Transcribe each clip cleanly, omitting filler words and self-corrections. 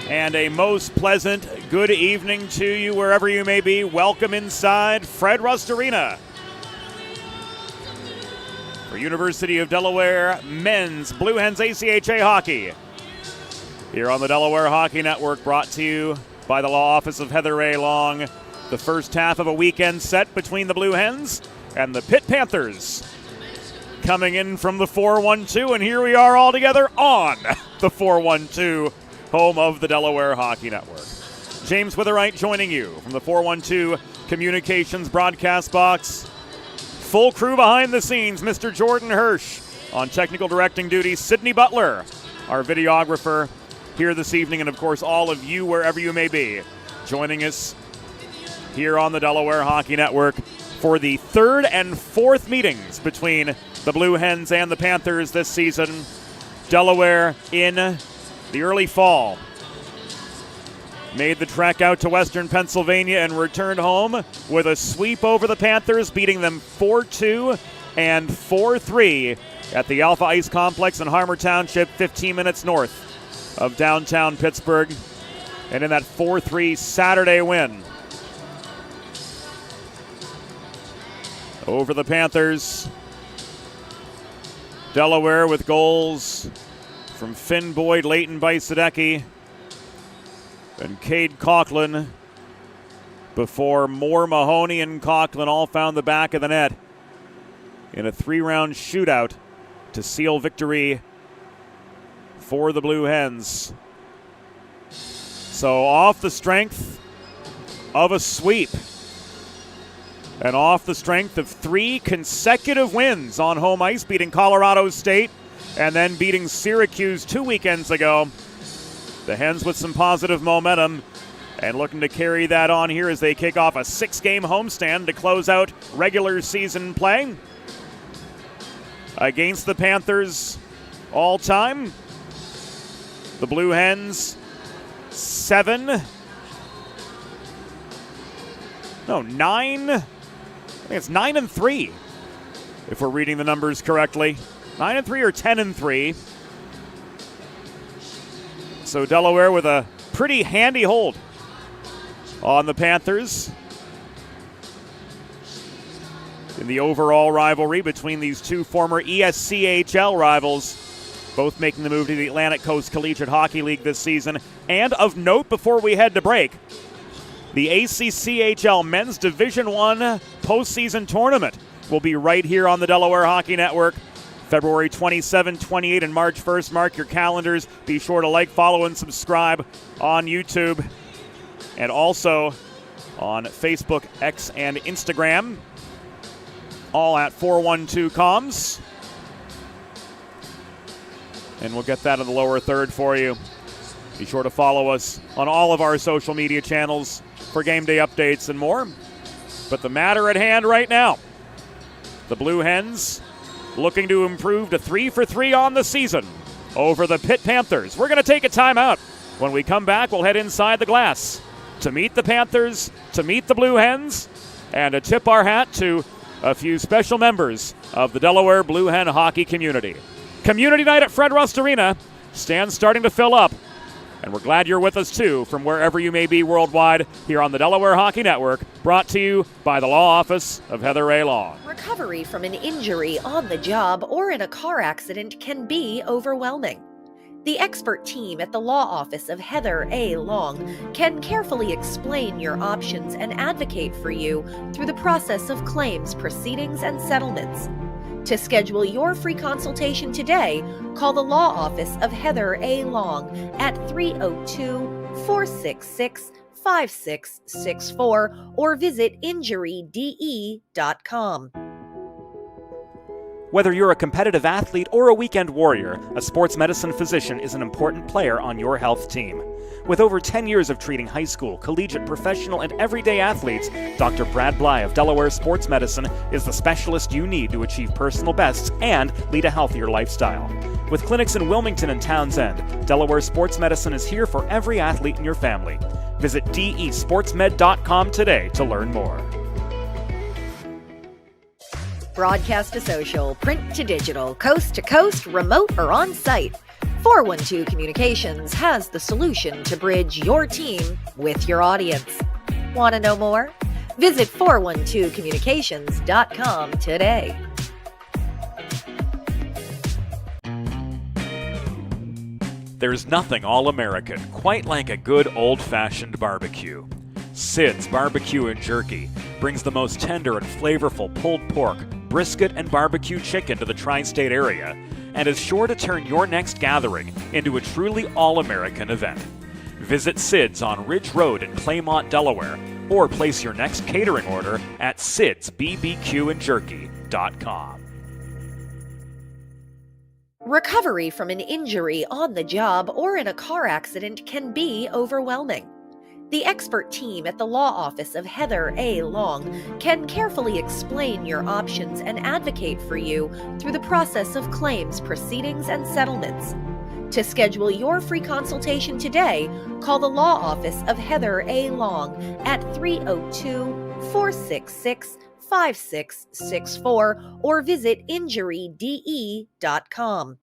And a most pleasant good evening to you wherever you may be. Welcome inside Fred Rust Arena for University of Delaware men's Blue Hens ACHA hockey. Here on the Delaware Hockey Network, brought to you by the law office of Heather A. Long. The first half of a weekend set between the Blue Hens and the Pitt Panthers. Coming in from the 412, and here we are all together on the 412. Home of the Delaware Hockey Network. James Witherite joining you from the 412 Communications broadcast box. Full crew behind the scenes, Mr. Jordan Hirsch. On technical directing duty, Sydney Butler, our videographer here this evening, and of course all of you wherever you may be joining us here on the Delaware Hockey Network for the third and fourth meetings between the Blue Hens and the Panthers this season. Delaware in the early fall made the trek out to Western Pennsylvania and returned home with a sweep over the Panthers, beating them 4-2 and 4-3 at the Alpha Ice Complex in Harmer Township, 15 minutes north of downtown Pittsburgh. And in that 4-3 Saturday win over the Panthers, Delaware with goals from Finn Boyd, Leighton Bajsadecki, and Cade Coughlin, before Moore, Mahoney, and Coughlin all found the back of the net in a 3-round shootout to seal victory for the Blue Hens. So off the strength of a sweep and off the strength of 3 consecutive wins on home ice, beating Colorado State and then beating Syracuse 2 weekends ago, the Hens with some positive momentum and looking to carry that on here as they kick off a 6-game homestand to close out regular season play against the Panthers all time. The Blue Hens 9. I think it's 9-3 if we're reading the numbers correctly. 9-3 or 10-3. So Delaware with a pretty handy hold on the Panthers. in the overall rivalry between these two former ESCHL rivals, both making the move to the Atlantic Coast Collegiate Hockey League this season. And of note, before we head to break, the ACCHL Men's Division I postseason tournament will be right here on the Delaware Hockey Network. February 27, 28, and March 1st. Mark your calendars. Be sure to like, follow, and subscribe on YouTube and also on Facebook, X, and Instagram. All at 412 Comms. And we'll get that in the lower third for you. Be sure to follow us on all of our social media channels for game day updates and more. But the matter at hand right now, the Blue Hens looking to improve to 3-for-3 on the season over the Pitt Panthers. We're going to take a timeout. When we come back, we'll head inside the glass to meet the Panthers, to meet the Blue Hens, and to tip our hat to a few special members of the Delaware Blue Hen hockey community. Community night at Fred Rust Arena. Stands starting to fill up. And we're glad you're with us, too, from wherever you may be worldwide here on the Delaware Hockey Network, brought to you by the Law Office of Heather A. Long. Recovery from an injury on the job or in a car accident can be overwhelming. The expert team at the Law Office of Heather A. Long can carefully explain your options and advocate for you through the process of claims, proceedings, and settlements. To schedule your free consultation today, call the Law Office of Heather A. Long at 302-466-5664 or visit injuryde.com. Whether you're a competitive athlete or a weekend warrior, a sports medicine physician is an important player on your health team. With over 10 years of treating high school, collegiate, professional, and everyday athletes, Dr. Brad Bly of Delaware Sports Medicine is the specialist you need to achieve personal bests and lead a healthier lifestyle. With clinics in Wilmington and Townsend, Delaware Sports Medicine is here for every athlete in your family. Visit desportsmed.com today to learn more. Broadcast to social, print to digital, coast to coast, remote or on-site. 412 Communications has the solution to bridge your team with your audience. Want to know more? Visit 412communications.com today. There's nothing all-American quite like a good old-fashioned barbecue. Sid's Barbecue and Jerky brings the most tender and flavorful pulled pork, brisket, and barbecue chicken to the tri-state area and is sure to turn your next gathering into a truly all-American event. Visit Sid's on Ridge Road in Claymont, Delaware, or place your next catering order at sidsbbqandjerky.com. Recovery from an injury on the job or in a car accident can be overwhelming. The expert team at the Law Office of Heather A. Long can carefully explain your options and advocate for you through the process of claims, proceedings, and settlements. To schedule your free consultation today, call the Law Office of Heather A. Long at 302-466-5664 or visit injuryde.com.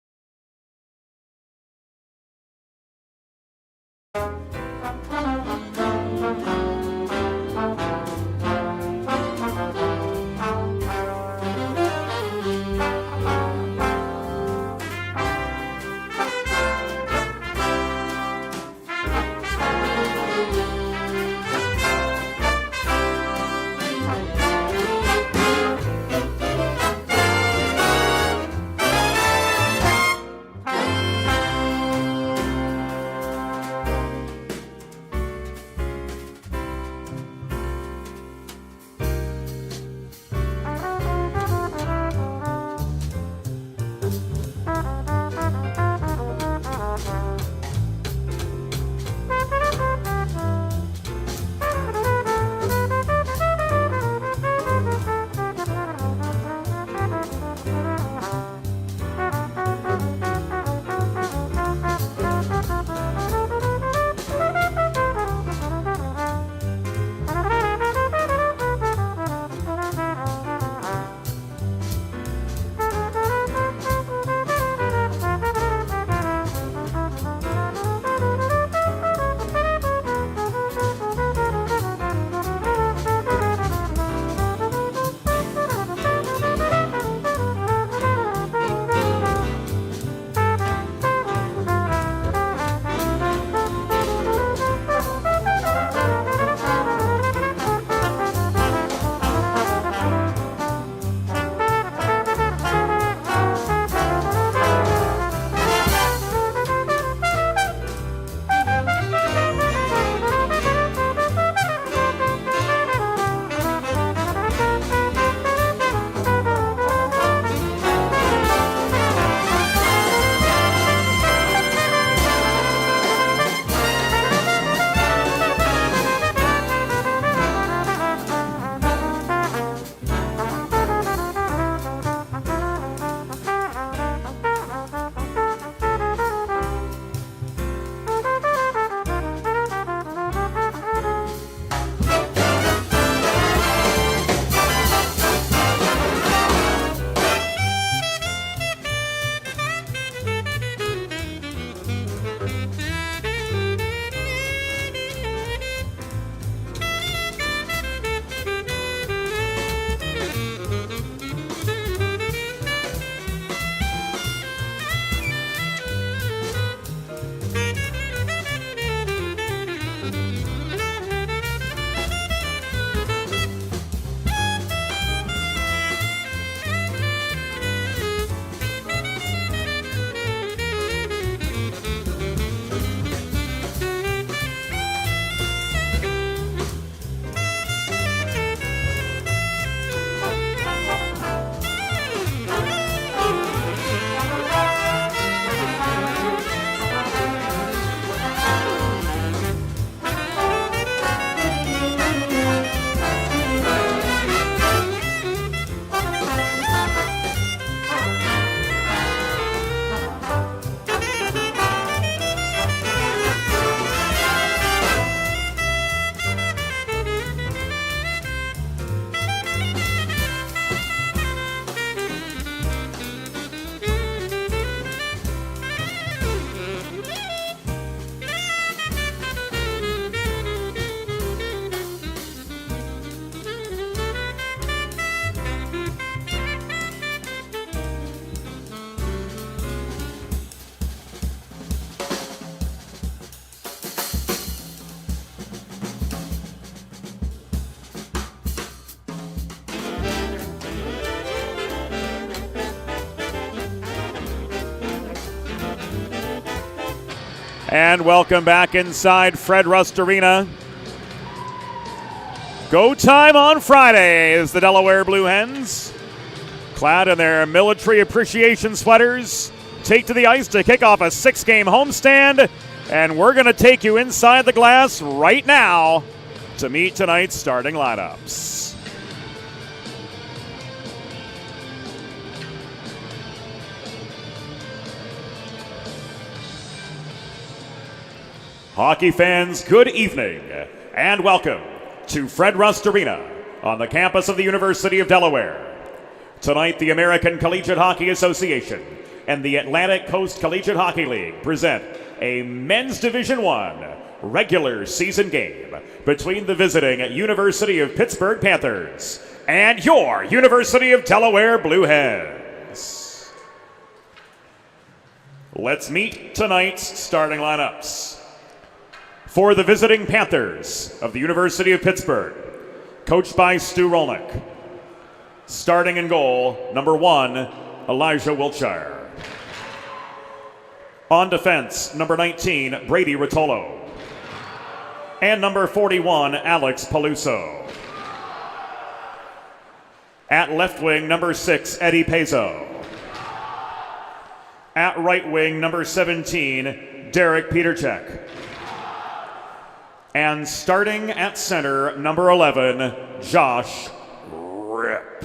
And welcome back inside Fred Rust Arena. Go time on Friday as the Delaware Blue Hens, clad in their military appreciation sweaters, take to the ice to kick off a 6-game homestand. And we're going to take you inside the glass right now to meet tonight's starting lineups. Hockey fans, good evening and welcome to Fred Rust Arena on the campus of the University of Delaware. Tonight, the American Collegiate Hockey Association and the Atlantic Coast Collegiate Hockey League present a Men's Division I regular season game between the visiting University of Pittsburgh Panthers and your University of Delaware Blue Hens. Let's meet tonight's starting lineups. For the visiting Panthers of the University of Pittsburgh, coached by Stu Rolnick. Starting in goal, number 1, Elijah Wiltshire. On defense, number 19, Brady Rotolo. And number 41, Alex Peluso. At left wing, number 6, Eddie Pezzo. At right wing, number 17, Derek Peterchek. And starting at center, number 11, Josh Rip.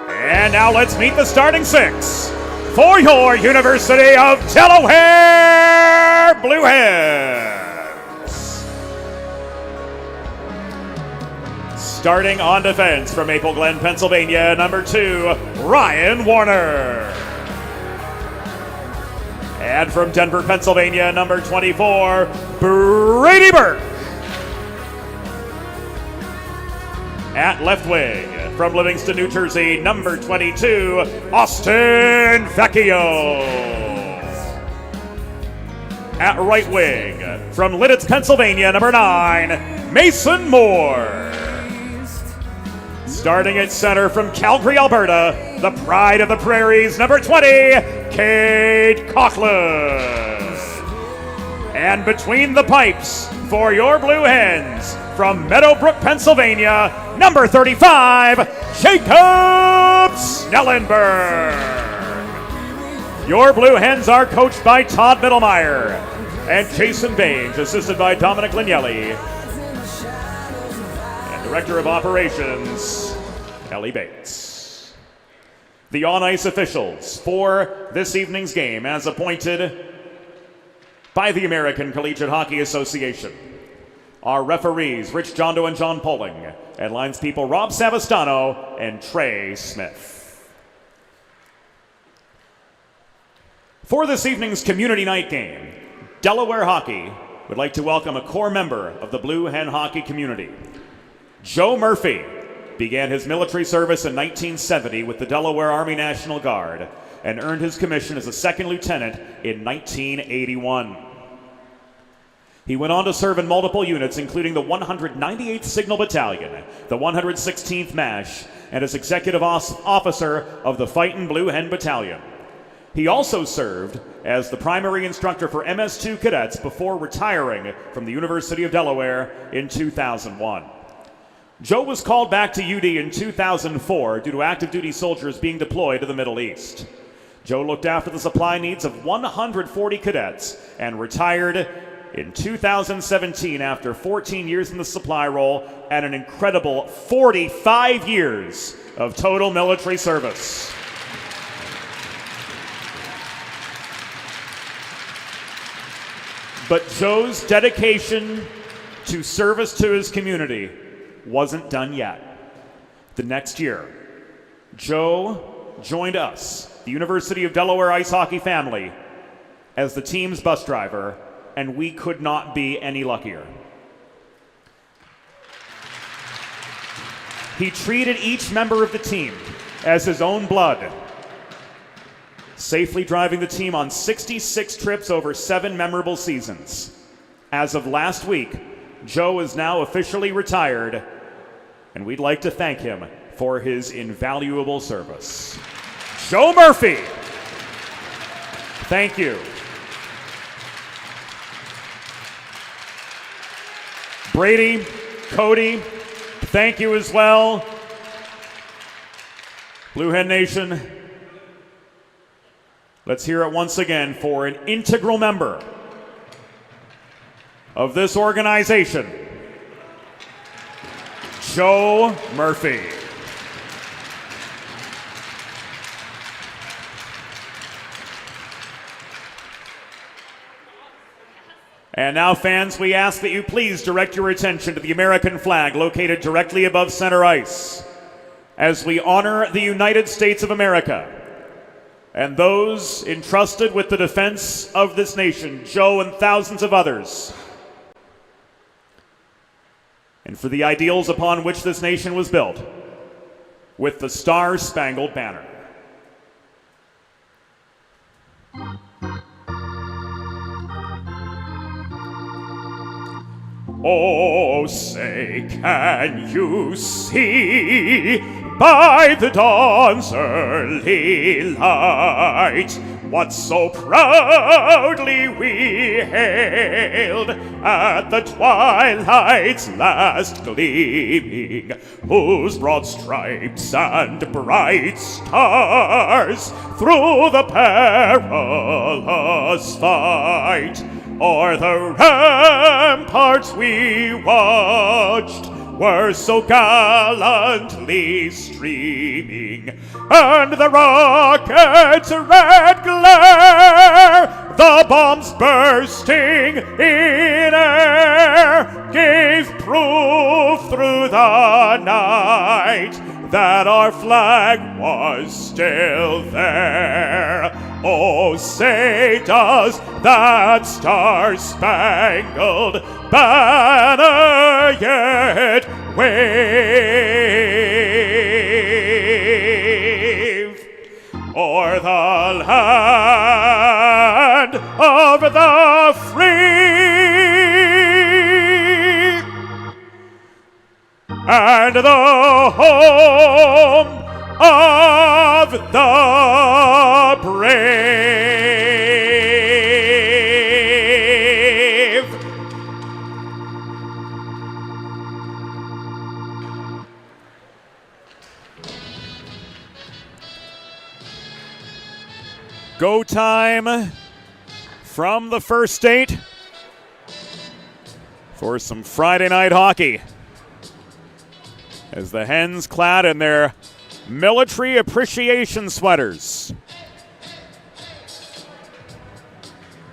And now let's meet the starting 6 for your University of Delaware Blue Hens. Starting on defense from Maple Glen, Pennsylvania, number 2, Ryan Warner. And from Denver, Pennsylvania, number 24, Brady Burke. At left wing, from Livingston, New Jersey, number 22, Austin Vecchio. At right wing, from Lidditz, Pennsylvania, number 9, Mason Moore. Starting at center from Calgary, Alberta, the pride of the prairies, number 20, Cade Coughlin. And between the pipes for your Blue Hens, from Meadowbrook, Pennsylvania, number 35, Jacob Snellenberg. Your Blue Hens are coached by Todd Middlemeyer and Jason Baines, assisted by Dominic Lignelli. Director of Operations, Ellie Bates. The on-ice officials for this evening's game, as appointed by the American Collegiate Hockey Association, are referees Rich Jondo and John Poling, and linespeople Rob Savastano and Trey Smith. For this evening's community night game, Delaware Hockey would like to welcome a core member of the Blue Hen hockey community. Joe Murphy began his military service in 1970 with the Delaware Army National Guard and earned his commission as a second lieutenant in 1981. He went on to serve in multiple units, including the 198th Signal Battalion, the 116th MASH, and as executive officer of the Fightin' Blue Hen Battalion. He also served as the primary instructor for MS-2 cadets before retiring from the University of Delaware in 2001. Joe was called back to UD in 2004 due to active duty soldiers being deployed to the Middle East. Joe looked after the supply needs of 140 cadets and retired in 2017 after 14 years in the supply role and an incredible 45 years of total military service. But Joe's dedication to service to his community wasn't done yet. The next year, Joe joined us, the University of Delaware ice hockey family, as the team's bus driver, and we could not be any luckier. He treated each member of the team as his own blood, safely driving the team on 66 trips over 7 memorable seasons. As of last week, Joe is now officially retired and we'd like to thank him for his invaluable service. Joe Murphy, thank you. Brady, Cody, thank you as well. Blue Hen Nation, let's hear it once again for an integral member of this organization, Joe Murphy. And now, fans, we ask that you please direct your attention to the American flag located directly above center ice as we honor the United States of America and those entrusted with the defense of this nation, Joe and thousands of others, and for the ideals upon which this nation was built, with the Star-Spangled Banner. Oh, say, can you see by the dawn's early light what so proudly we hailed at the twilight's last gleaming, whose broad stripes and bright stars through the perilous fight o'er the ramparts we watched were so gallantly streaming, and the rocket's red glare, the bombs bursting in air, gave proof through the night that our flag was still there. Oh, say, does that star-spangled banner yet wave o'er the land of the free and the home of the brave. Go time from the first state for some Friday night hockey, as the Hens, clad in their military appreciation sweaters,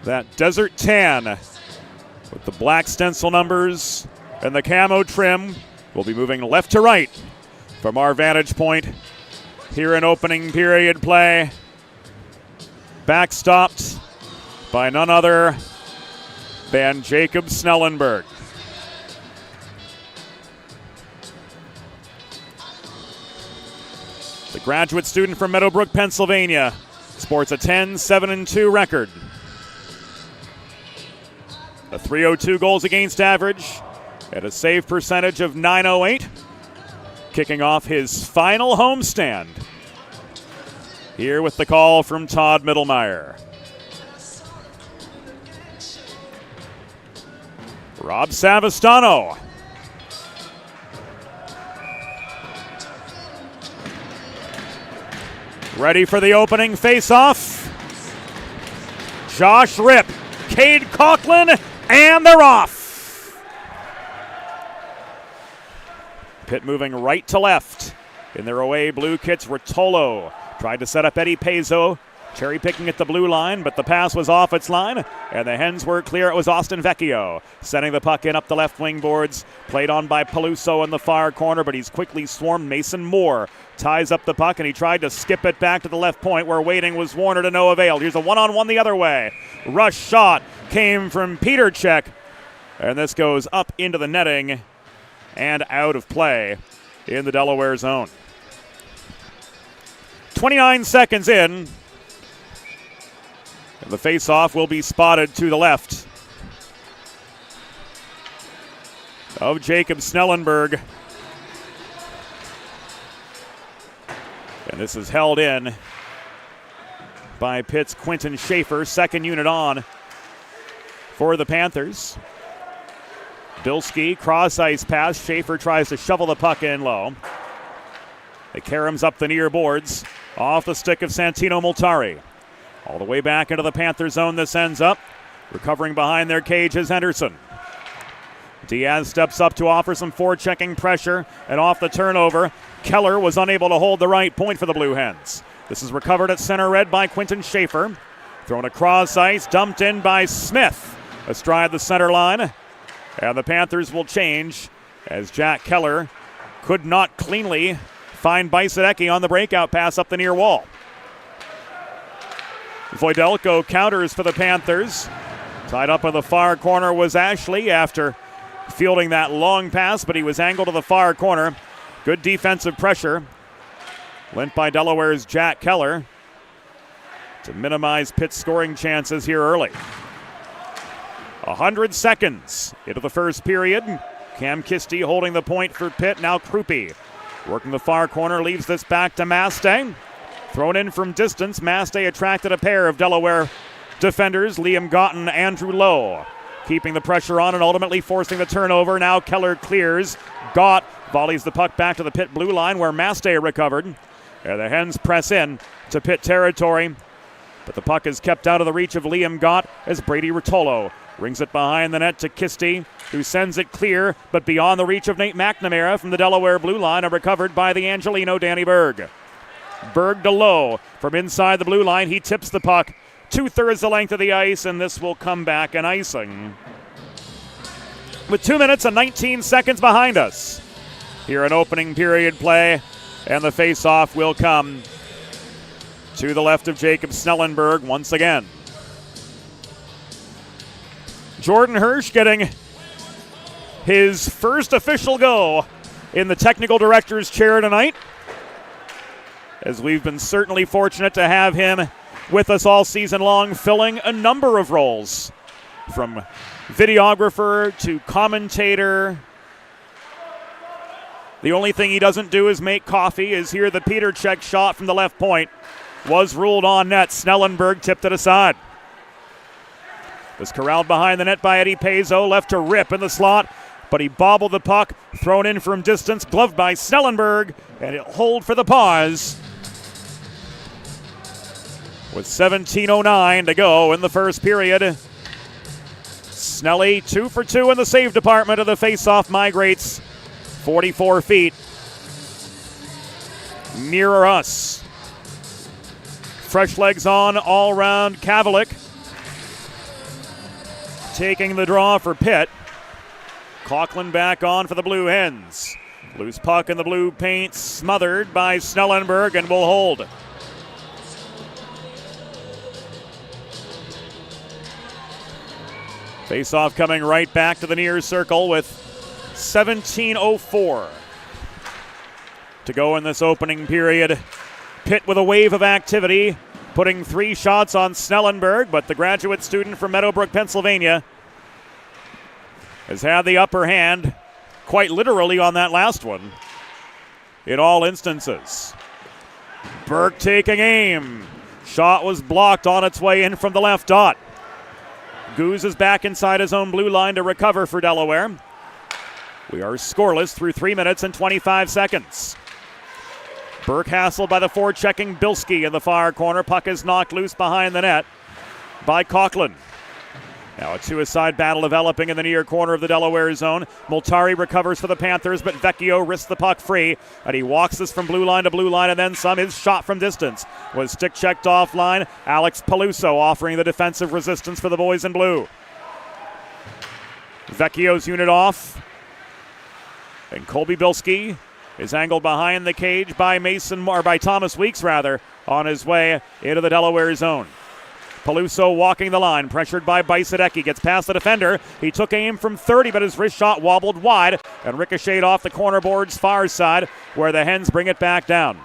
that desert tan with the black stencil numbers and the camo trim, will be moving left to right from our vantage point here in opening period play, backstopped by none other than Jacob Snellenberg. The graduate student from Meadowbrook, Pennsylvania, sports a 10-7-2 record, a .302 goals against average, and a save percentage of .908, kicking off his final homestand. Here with the call from Todd Mittelmeyer. Rob Savastano. Ready for the opening face-off. Josh Ripp, Cade Coughlin, and they're off. Pitt moving right to left. In their away blue kits, Rotolo tried to set up Eddie Pezzo, cherry picking at the blue line, but the pass was off its line, and the Hens were clear. It was Austin Vecchio sending the puck in up the left wing boards, played on by Peluso in the far corner, but he's quickly swarmed. Mason Moore ties up the puck, and he tried to skip it back to the left point where waiting was Warner to no avail. Here's a one-on-one the other way. Rush shot came from Peter Cech, and this goes up into the netting and out of play in the Delaware zone. 29 seconds in, and the face-off will be spotted to the left of Jacob Snellenberg. And this is held in by Pitt's Quentin Schaefer, second unit on for the Panthers. Bilski, cross ice pass. Schaefer tries to shovel the puck in low. It caroms up the near boards off the stick of Santino Moltari. All the way back into the Panther zone this ends up. Recovering behind their cage is Henderson. Diaz steps up to offer some forechecking pressure, and off the turnover, Keller was unable to hold the right point for the Blue Hens. This is recovered at center red by Quentin Schaefer. Thrown across ice, dumped in by Smith astride the center line. And the Panthers will change as Jack Keller could not cleanly find Bajsadecki on the breakout pass up the near wall. Voidelko counters for the Panthers. Tied up in the far corner was Ashley after fielding that long pass, but he was angled to the far corner. Good defensive pressure lent by Delaware's Jack Keller to minimize Pitt's scoring chances here early. 100 seconds into the first period. Cam Kisti holding the point for Pitt. Now Krupe working the far corner, leaves this back to Mastay. Thrown in from distance. Mastay attracted a pair of Delaware defenders, Liam Gotten, Andrew Lowe. Keeping the pressure on and ultimately forcing the turnover. Now Keller clears. Gott volleys the puck back to the Pitt blue line where Mastay recovered. And the Hens press in to Pitt territory. But the puck is kept out of the reach of Liam Gott as Brady Rotolo rings it behind the net to Kisti, who sends it clear, but beyond the reach of Nate McNamara from the Delaware blue line and recovered by the Angelino Danny Berg. Berg to Lowe from inside the blue line. He tips the puck 2/3 the length of the ice, and this will come back an icing. With 2 minutes and 19 seconds behind us here in opening period play, and the face-off will come to the left of Jacob Snellenberg once again. Jordan Hirsch getting his first official go in the technical director's chair tonight, as we've been certainly fortunate to have him with us all season long, filling a number of roles, from videographer to commentator. The only thing he doesn't do is make coffee. Is here the Peter check shot from the left point was ruled on net. Snellenberg tipped it aside. Was corralled behind the net by Eddie Pezzo, left to rip in the slot, but he bobbled the puck, thrown in from distance, gloved by Snellenberg, and it'll hold for the pause. With 17:09 to go in the first period. Snelly 2 for 2 in the save department, of the faceoff migrates 44 feet nearer us. Fresh legs on all round. Kavalik taking the draw for Pitt. Coughlin back on for the Blue Hens. Loose puck in the blue paint, smothered by Snellenberg, and will hold. Face-off coming right back to the near circle with 17:04 to go in this opening period. Pitt with a wave of activity, putting 3 shots on Snellenberg, but the graduate student from Meadowbrook, Pennsylvania, has had the upper hand, quite literally, on that last one in all instances. Burke taking aim. Shot was blocked on its way in from the left dot. Goose is back inside his own blue line to recover for Delaware. We are scoreless through 3 minutes and 25 seconds. Burke hassled by the forechecking Bilski in the far corner. Puck is knocked loose behind the net by Coughlin. Now a two-a-side battle developing in the near corner of the Delaware zone. Moltari recovers for the Panthers, but Vecchio risks the puck free, and he walks this from blue line to blue line and then some. His shot from distance was stick-checked offline. Alex Peluso offering the defensive resistance for the boys in blue. Vecchio's unit off, and Colby Bilski is angled behind the cage by Thomas Weeks on his way into the Delaware zone. Peluso walking the line, pressured by Bajsadecki, gets past the defender. He took aim from 30, but his wrist shot wobbled wide and ricocheted off the corner board's far side, where the Hens bring it back down.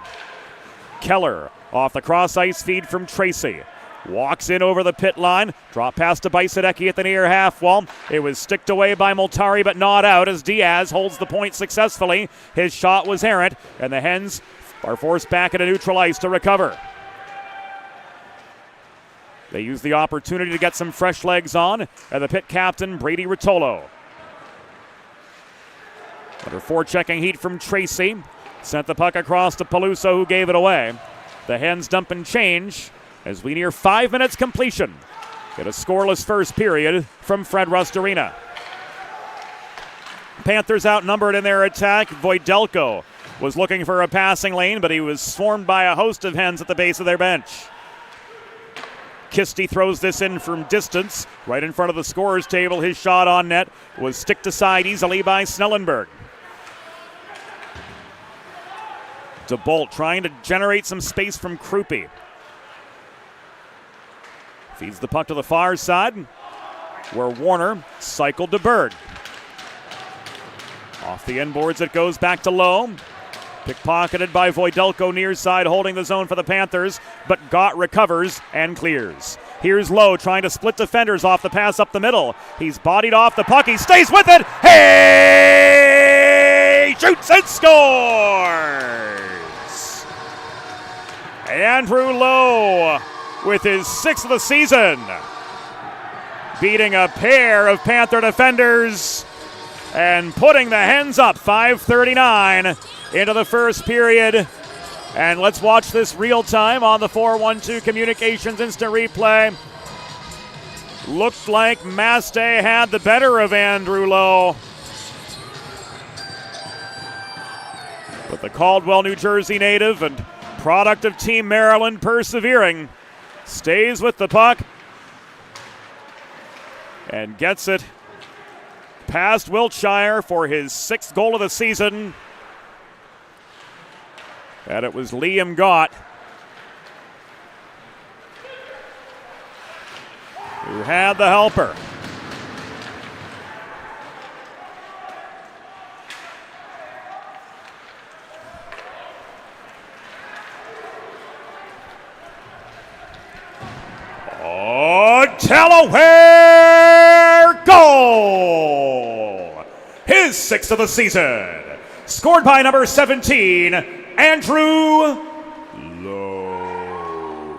Keller off the cross ice feed from Tracy. Walks in over the pit line. Drop pass to Bajsadecki at the near half wall. It was sticked away by Moltari, but not out, as Diaz holds the point successfully. His shot was errant, and the Hens are forced back into neutral ice to recover. They use the opportunity to get some fresh legs on, and the Pitt captain, Brady Rotolo. Under forechecking heat from Tracy, sent the puck across to Peluso, who gave it away. The Hens dump and change as we near 5 minutes completion. Get a scoreless first period from Fred Rust Arena. Panthers outnumbered in their attack. Voidelko was looking for a passing lane, but he was swarmed by a host of Hens at the base of their bench. Kisty throws this in from distance, right in front of the scorer's table. His shot on net was sticked aside easily by Snellenberg. DeBolt trying to generate some space from Krupe. Feeds the puck to the far side, where Warner cycled to Berg. Off the inboards it goes back to Lowe. Pickpocketed by Voidelko near side, holding the zone for the Panthers, but Gott recovers and clears. Here's Lowe trying to split defenders off the pass up the middle. He's bodied off the puck. He stays with it. Hey! Shoots and scores! Andrew Lowe with his 6th of the season, beating a pair of Panther defenders and putting the Hens up 5:39 into the first period. And let's watch this real time on the 412 Communications instant replay. Looked like Mastay had the better of Andrew Lowe, but the Caldwell, New Jersey native and product of Team Maryland persevering stays with the puck and gets it past Wiltshire for his 6th goal of the season. And it was Liam Gott who had the helper. Oh, Delaware goal! His 6th of the season. Scored by number 17, Andrew Lowe.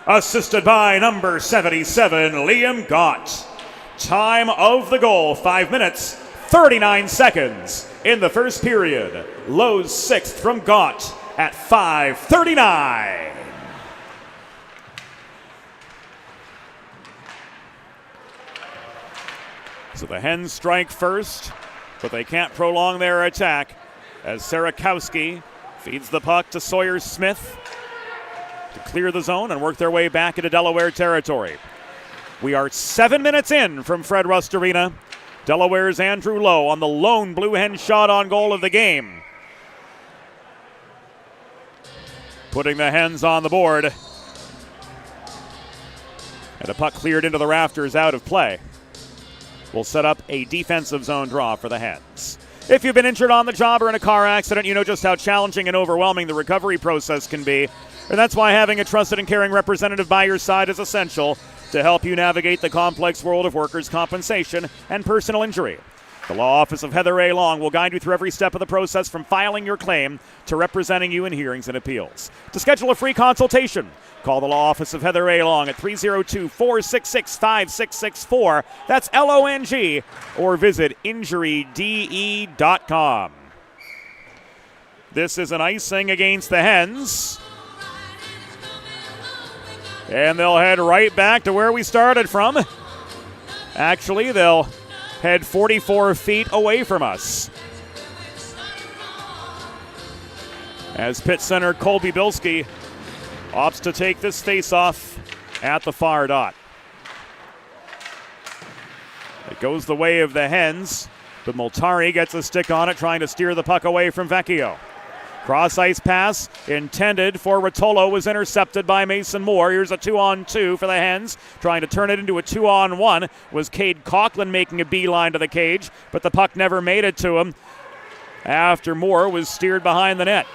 Assisted by number 77, Liam Gott. Time of the goal, 5 minutes, 39 seconds in the first period. Lowe's 6th from Gott at 5:39. So the Hens strike first, but they can't prolong their attack as Sarakowski feeds the puck to Sawyer Smith to clear the zone and work their way back into Delaware territory. We are 7 minutes in from Fred Rust Arena. Delaware's Andrew Lowe on the lone Blue Hen shot on goal of the game, putting the Hens on the board. And a puck cleared into the rafters out of play will set up a defensive zone draw for the Hens. If you've been injured on the job or in a car accident, you know just how challenging and overwhelming the recovery process can be. And that's why having a trusted and caring representative by your side is essential to help you navigate the complex world of workers' compensation and personal injury. The Law Office of Heather A. Long will guide you through every step of the process, from filing your claim to representing you in hearings and appeals. To schedule a free consultation, call the Law Office of Heather A. Long at 302-466-5664. That's LONG. Or visit injuryde.com. This is an icing against the Hens. And they'll head right back to where we started from. Actually, they'll head 44 feet away from us, as Pitt center Colby Bilski opts to take this face-off at the far dot. It goes the way of the Hens, but Moltari gets a stick on it, trying to steer the puck away from Vecchio. Cross-ice pass intended for Rotolo was intercepted by Mason Moore. Here's a 2-on-2 for the Hens. Trying to turn it into a 2-on-1 was Cade Coughlin making a beeline to the cage, but the puck never made it to him after Moore was steered behind the net.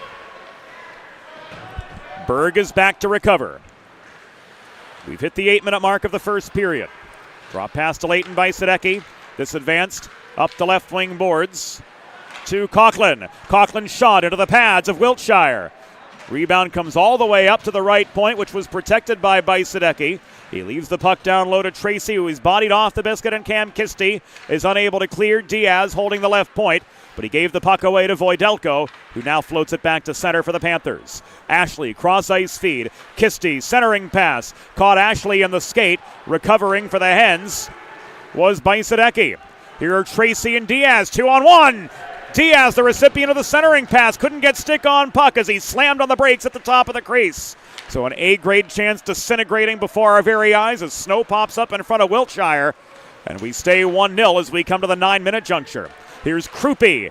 Berg is back to recover. We've hit the 8-minute mark of the first period. Drop pass to Leighton by Sadecki. This advanced up the left wing boards to Coughlin. Coughlin shot into the pads of Wiltshire. Rebound comes all the way up to the right point, which was protected by Bajsadecki. He leaves the puck down low to Tracy, who is bodied off the biscuit, and Cam Kisti is unable to clear. Diaz holding the left point, but he gave the puck away to Voidelko, who now floats it back to center for the Panthers. Ashley, cross-ice feed. Kisti, centering pass. Caught Ashley in the skate. Recovering for the Hens was Bajsadecki. Here are Tracy and Diaz, 2-on-1. Diaz, the recipient of the centering pass, couldn't get stick on puck as he slammed on the brakes at the top of the crease. So an A-grade chance disintegrating before our very eyes as snow pops up in front of Wiltshire. And we stay 1-0 as we come to the 9-minute juncture. Here's Krupe,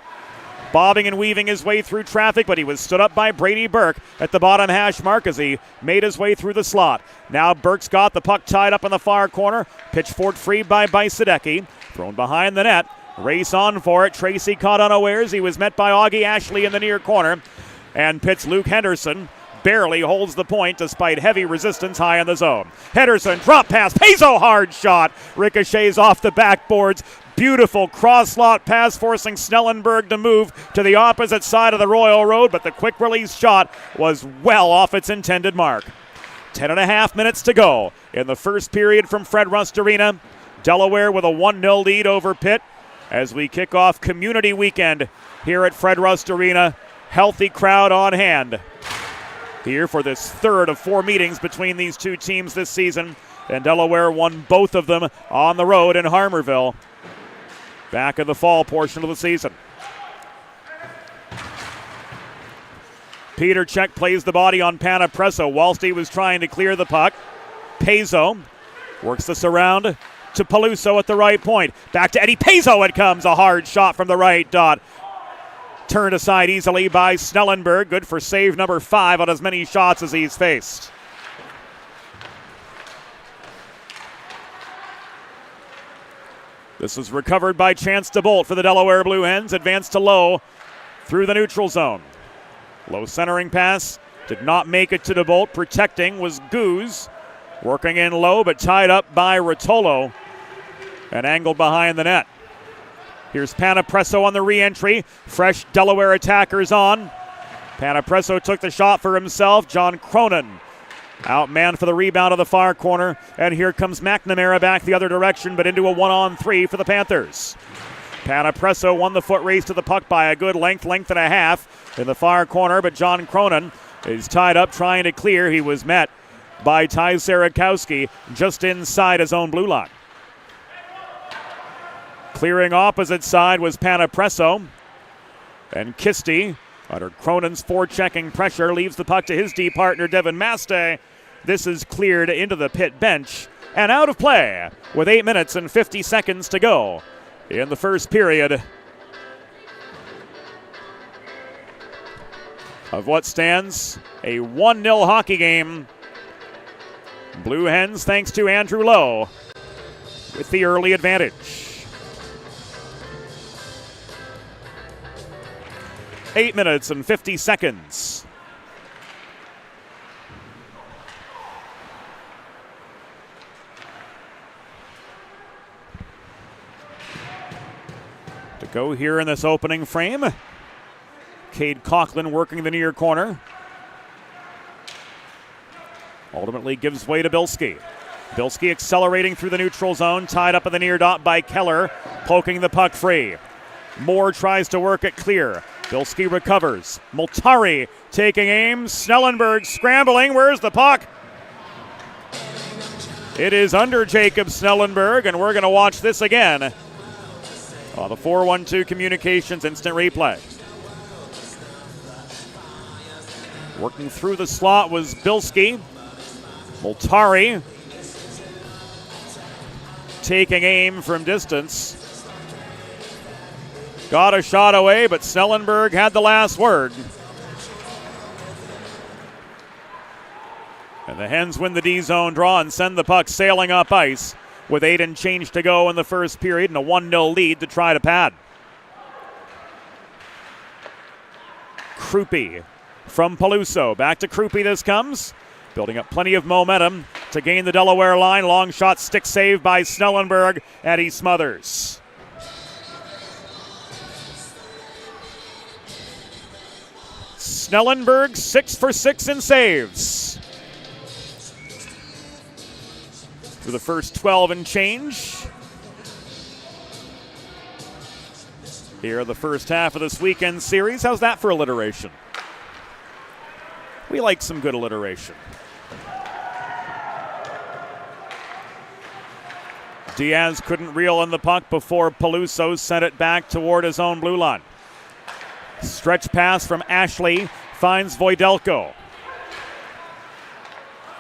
bobbing and weaving his way through traffic, but he was stood up by Brady Burke at the bottom hash mark as he made his way through the slot. Now Burke's got the puck tied up in the far corner. Pitchford free by Bajsadecki. Thrown behind the net. Race on for it. Tracy caught unawares. He was met by Augie Ashley in the near corner. And Pitt's Luke Henderson barely holds the point despite heavy resistance high in the zone. Henderson, drop pass. Paizo, hard shot. Ricochets off the backboards. Beautiful cross-slot pass forcing Snellenberg to move to the opposite side of the Royal Road, but the quick release shot was well off its intended mark. 10.5 minutes to go in the first period from Fred Rust Arena. Delaware with a 1-0 lead over Pitt as we kick off Community Weekend here at Fred Rust Arena. Healthy crowd on hand here for this third of 4 meetings between these two teams this season, and Delaware won both of them on the road in Harmarville back in the fall portion of the season. Peter Cech plays the body on Panapresso whilst he was trying to clear the puck. Paizo works this around to Peluso at the right point. Back to Eddie Paizo it comes. A hard shot from the right dot. Turned aside easily by Snellenberg. Good for save number 5 on as many shots as he's faced. This was recovered by Chance DeBolt for the Delaware Blue Hens. Advanced to Lowe through the neutral zone. Low centering pass. Did not make it to DeBolt. Protecting was Goose. Working in low, but tied up by Rotolo and angled behind the net. Here's Panapresso on the re-entry. Fresh Delaware attackers on. Panapresso took the shot for himself. John Cronin outmanned for the rebound of the far corner. And here comes McNamara back the other direction, but into a 1-on-3 for the Panthers. Panapresso won the foot race to the puck by a good length and a half in the far corner, but John Cronin is tied up trying to clear. He was met by Ty Sarakowski just inside his own blue line. Clearing opposite side was Panapresso. And Kisti, under Cronin's forechecking pressure, leaves the puck to his D partner, Devin Maste. This is cleared into the Pitt bench and out of play with 8 minutes and 50 seconds to go in the first period of what stands a 1-0 hockey game. Blue Hens, thanks to Andrew Lowe, with the early advantage. 8 minutes and 50 seconds. To go here in this opening frame. Cade Coughlin working the near corner. Ultimately gives way to Bilski. Bilski accelerating through the neutral zone, tied up in the near dot by Keller, poking the puck free. Moore tries to work it clear. Bilski recovers. Multari taking aim. Snellenberg scrambling. Where's the puck? It is under Jacob Snellenberg, and we're going to watch this again on the 412 Communications instant replay. Working through the slot was Bilski. Multari taking aim from distance. Got a shot away, but Snellenberg had the last word. And the Hens win the D-zone draw and send the puck sailing up ice with 8 and change to go in the first period and a 1-0 lead to try to pad. Krupe from Peluso. Back to Krupe this comes. Building up plenty of momentum to gain the Delaware line. Long shot, stick save by Snellenberg, and he smothers. Snellenberg 6 for 6 in saves. Through the first 12 and change. Here, the first half of this weekend series. How's that for alliteration? We like some good alliteration. Diaz couldn't reel in the puck before Peluso sent it back toward his own blue line. Stretch pass from Ashley finds Voidelko.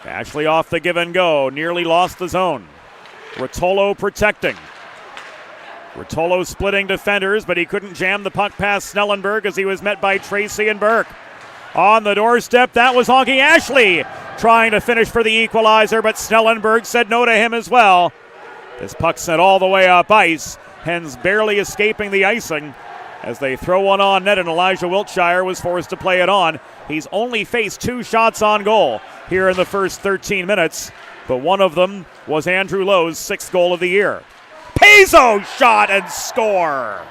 Ashley off the give and go, nearly lost the zone. Rotolo protecting. Rotolo splitting defenders, but he couldn't jam the puck past Snellenberg as he was met by Tracy and Burke. On the doorstep, that was Honky Ashley trying to finish for the equalizer, but Snellenberg said no to him as well. This puck sent all the way up ice, Hens barely escaping the icing as they throw one on net, and Elijah Wiltshire was forced to play it on. He's only faced 2 shots on goal here in the first 13 minutes, but one of them was Andrew Lowe's 6th goal of the year. Pezzo shot and score!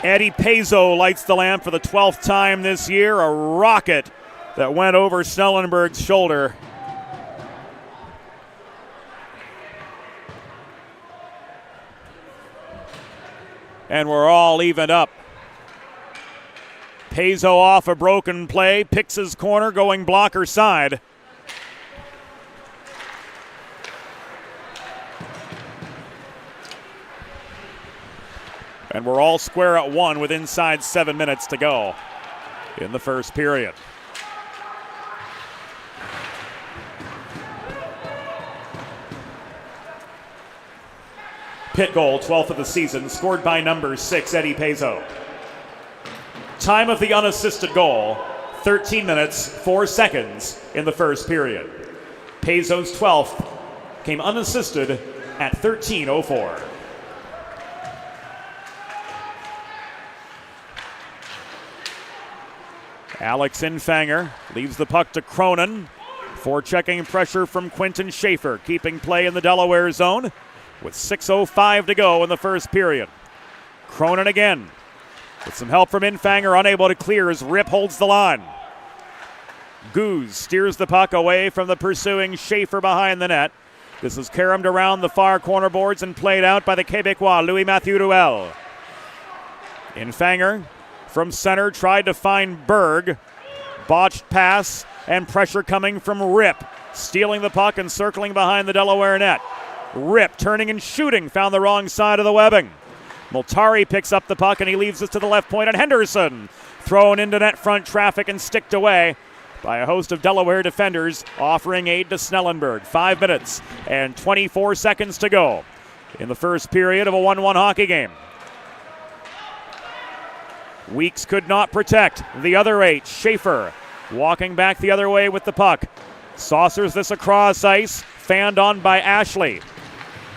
Eddie Pezzo lights the lamp for the 12th time this year, a rocket that went over Snellenberg's shoulder. And we're all evened up. Pezzo off a broken play, picks his corner going blocker side. And we're all square at 1 with inside 7 minutes to go in the first period. Pitt goal, 12th of the season, scored by number 6, Eddie Pezzo. Time of the unassisted goal, 13 minutes, 4 seconds in the first period. Pezzo's 12th came unassisted at 13:04. Alex Infanger leaves the puck to Cronin. Forechecking pressure from Quentin Schaefer, keeping play in the Delaware zone with 6:05 to go in the first period. Cronin again. With some help from Infanger, unable to clear as Rip holds the line. Goose steers the puck away from the pursuing Schaefer behind the net. This is caromed around the far corner boards and played out by the Québécois, Louis-Mathieu Ruel. Infanger from center tried to find Berg. Botched pass and pressure coming from Rip. Stealing the puck and circling behind the Delaware net. Rip turning and shooting, found the wrong side of the webbing. Multari picks up the puck and he leaves it to the left point, and Henderson thrown into net front traffic and sticked away by a host of Delaware defenders offering aid to Snellenberg. 5 minutes and 24 seconds to go in the first period of a 1-1 hockey game. Weeks could not protect the other 8. Schaefer walking back the other way with the puck. Saucers this across ice, fanned on by Ashley.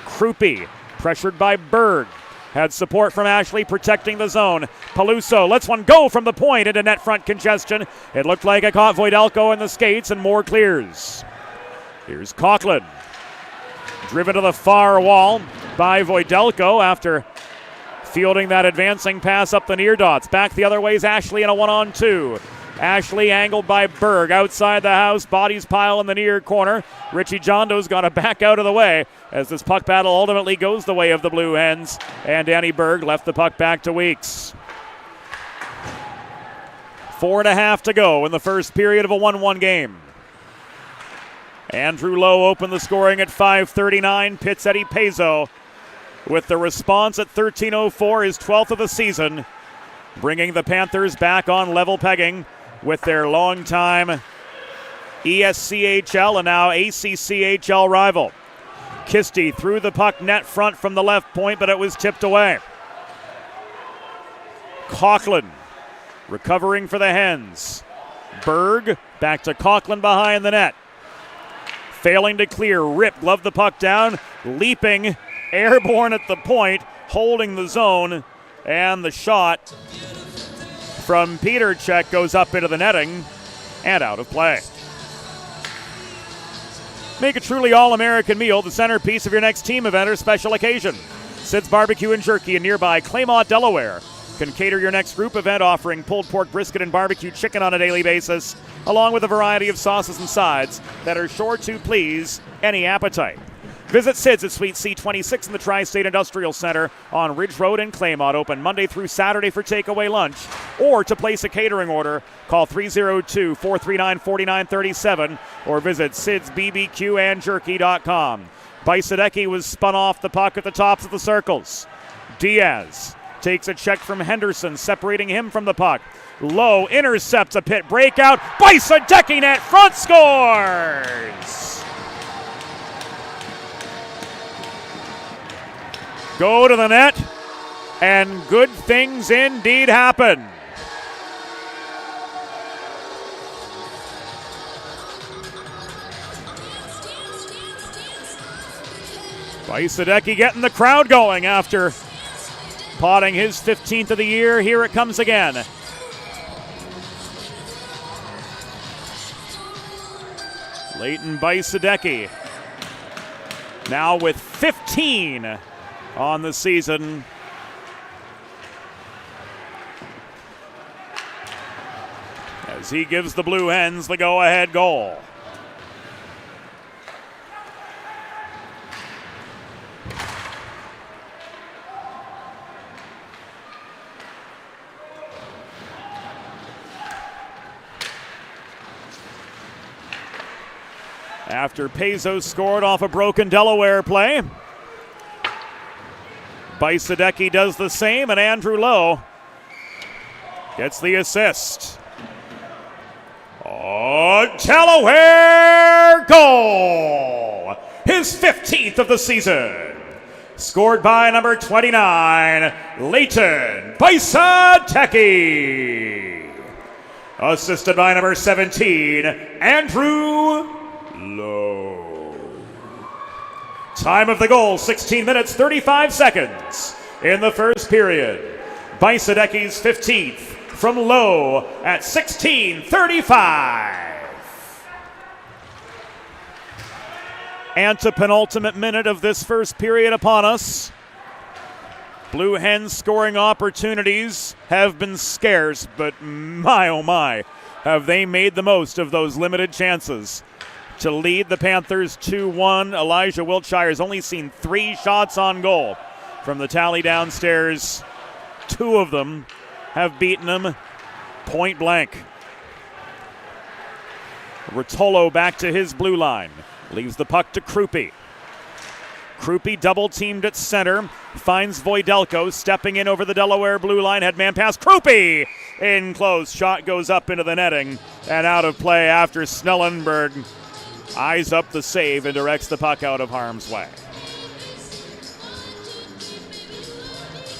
Krupe pressured by Berg. Had support from Ashley protecting the zone. Peluso lets one go from the point into net front congestion. It looked like it caught Voidelko in the skates, and more clears. Here's Coughlin. Driven to the far wall by Voidelko after fielding that advancing pass up the near dots. Back the other way is Ashley in a 1-on-2. Ashley angled by Berg outside the house. Bodies pile in the near corner. Richie Jondo's got to back out of the way as this puck battle ultimately goes the way of the Blue Hens. And Danny Berg left the puck back to Weeks. 4.5 to go in the first period of a 1-1 game. Andrew Lowe opened the scoring at 5:39. Pitt's Eddie Pezzo with the response at 13:04, his 12th of the season, bringing the Panthers back on level pegging with their longtime ESCHL and now ACCHL rival. Kisty threw the puck net front from the left point, but it was tipped away. Coughlin recovering for the Hens. Berg back to Coughlin behind the net. Failing to clear, Rip gloved the puck down, leaping, airborne at the point, holding the zone, and the shot from Peter Cech goes up into the netting and out of play. Make a truly all-American meal the centerpiece of your next team event or special occasion. Sid's Barbecue and Jerky in nearby Claymont, Delaware can cater your next group event, offering pulled pork, brisket, and barbecue chicken on a daily basis, along with a variety of sauces and sides that are sure to please any appetite. Visit Sid's at Suite C26 in the Tri-State Industrial Center on Ridge Road in Claymont, open Monday through Saturday for takeaway lunch. Or to place a catering order, call 302-439-4937 or visit sidsbbqandjerky.com. Bajsadecki was spun off the puck at the tops of the circles. Diaz takes a check from Henderson, separating him from the puck. Lowe intercepts a Pitt breakout. Bajsadecki net front scores! Go to the net, and good things indeed happen. Bajsadecki getting the crowd going after potting his 15th of the year. Here it comes again. Leighton Bajsadecki now with 15 on the season. As he gives the Blue Hens the go-ahead goal. After Pezzo scored off a broken Delaware play, Bajsadecki does the same, and Andrew Lowe gets the assist. Oh, Delaware goal! His 15th of the season. Scored by number 29, Leighton Bajsadecki. Assisted by number 17, Andrew Lowe. Time of the goal, 16 minutes, 35 seconds in the first period. Bajsadecki's 15th from Lowe at 16:35. Antepenultimate minute of this first period upon us. Blue Hens scoring opportunities have been scarce, but my oh my, have they made the most of those limited chances to lead the Panthers 2-1. Elijah Wiltshire has only seen 3 shots on goal from the tally downstairs. 2 of them have beaten him point blank. Rotolo back to his blue line. Leaves the puck to Krupe. Krupe double teamed at center. Finds Voidelko stepping in over the Delaware blue line. Headman pass. Krupe in close. Shot goes up into the netting and out of play after Snellenberg eyes up the save and directs the puck out of harm's way.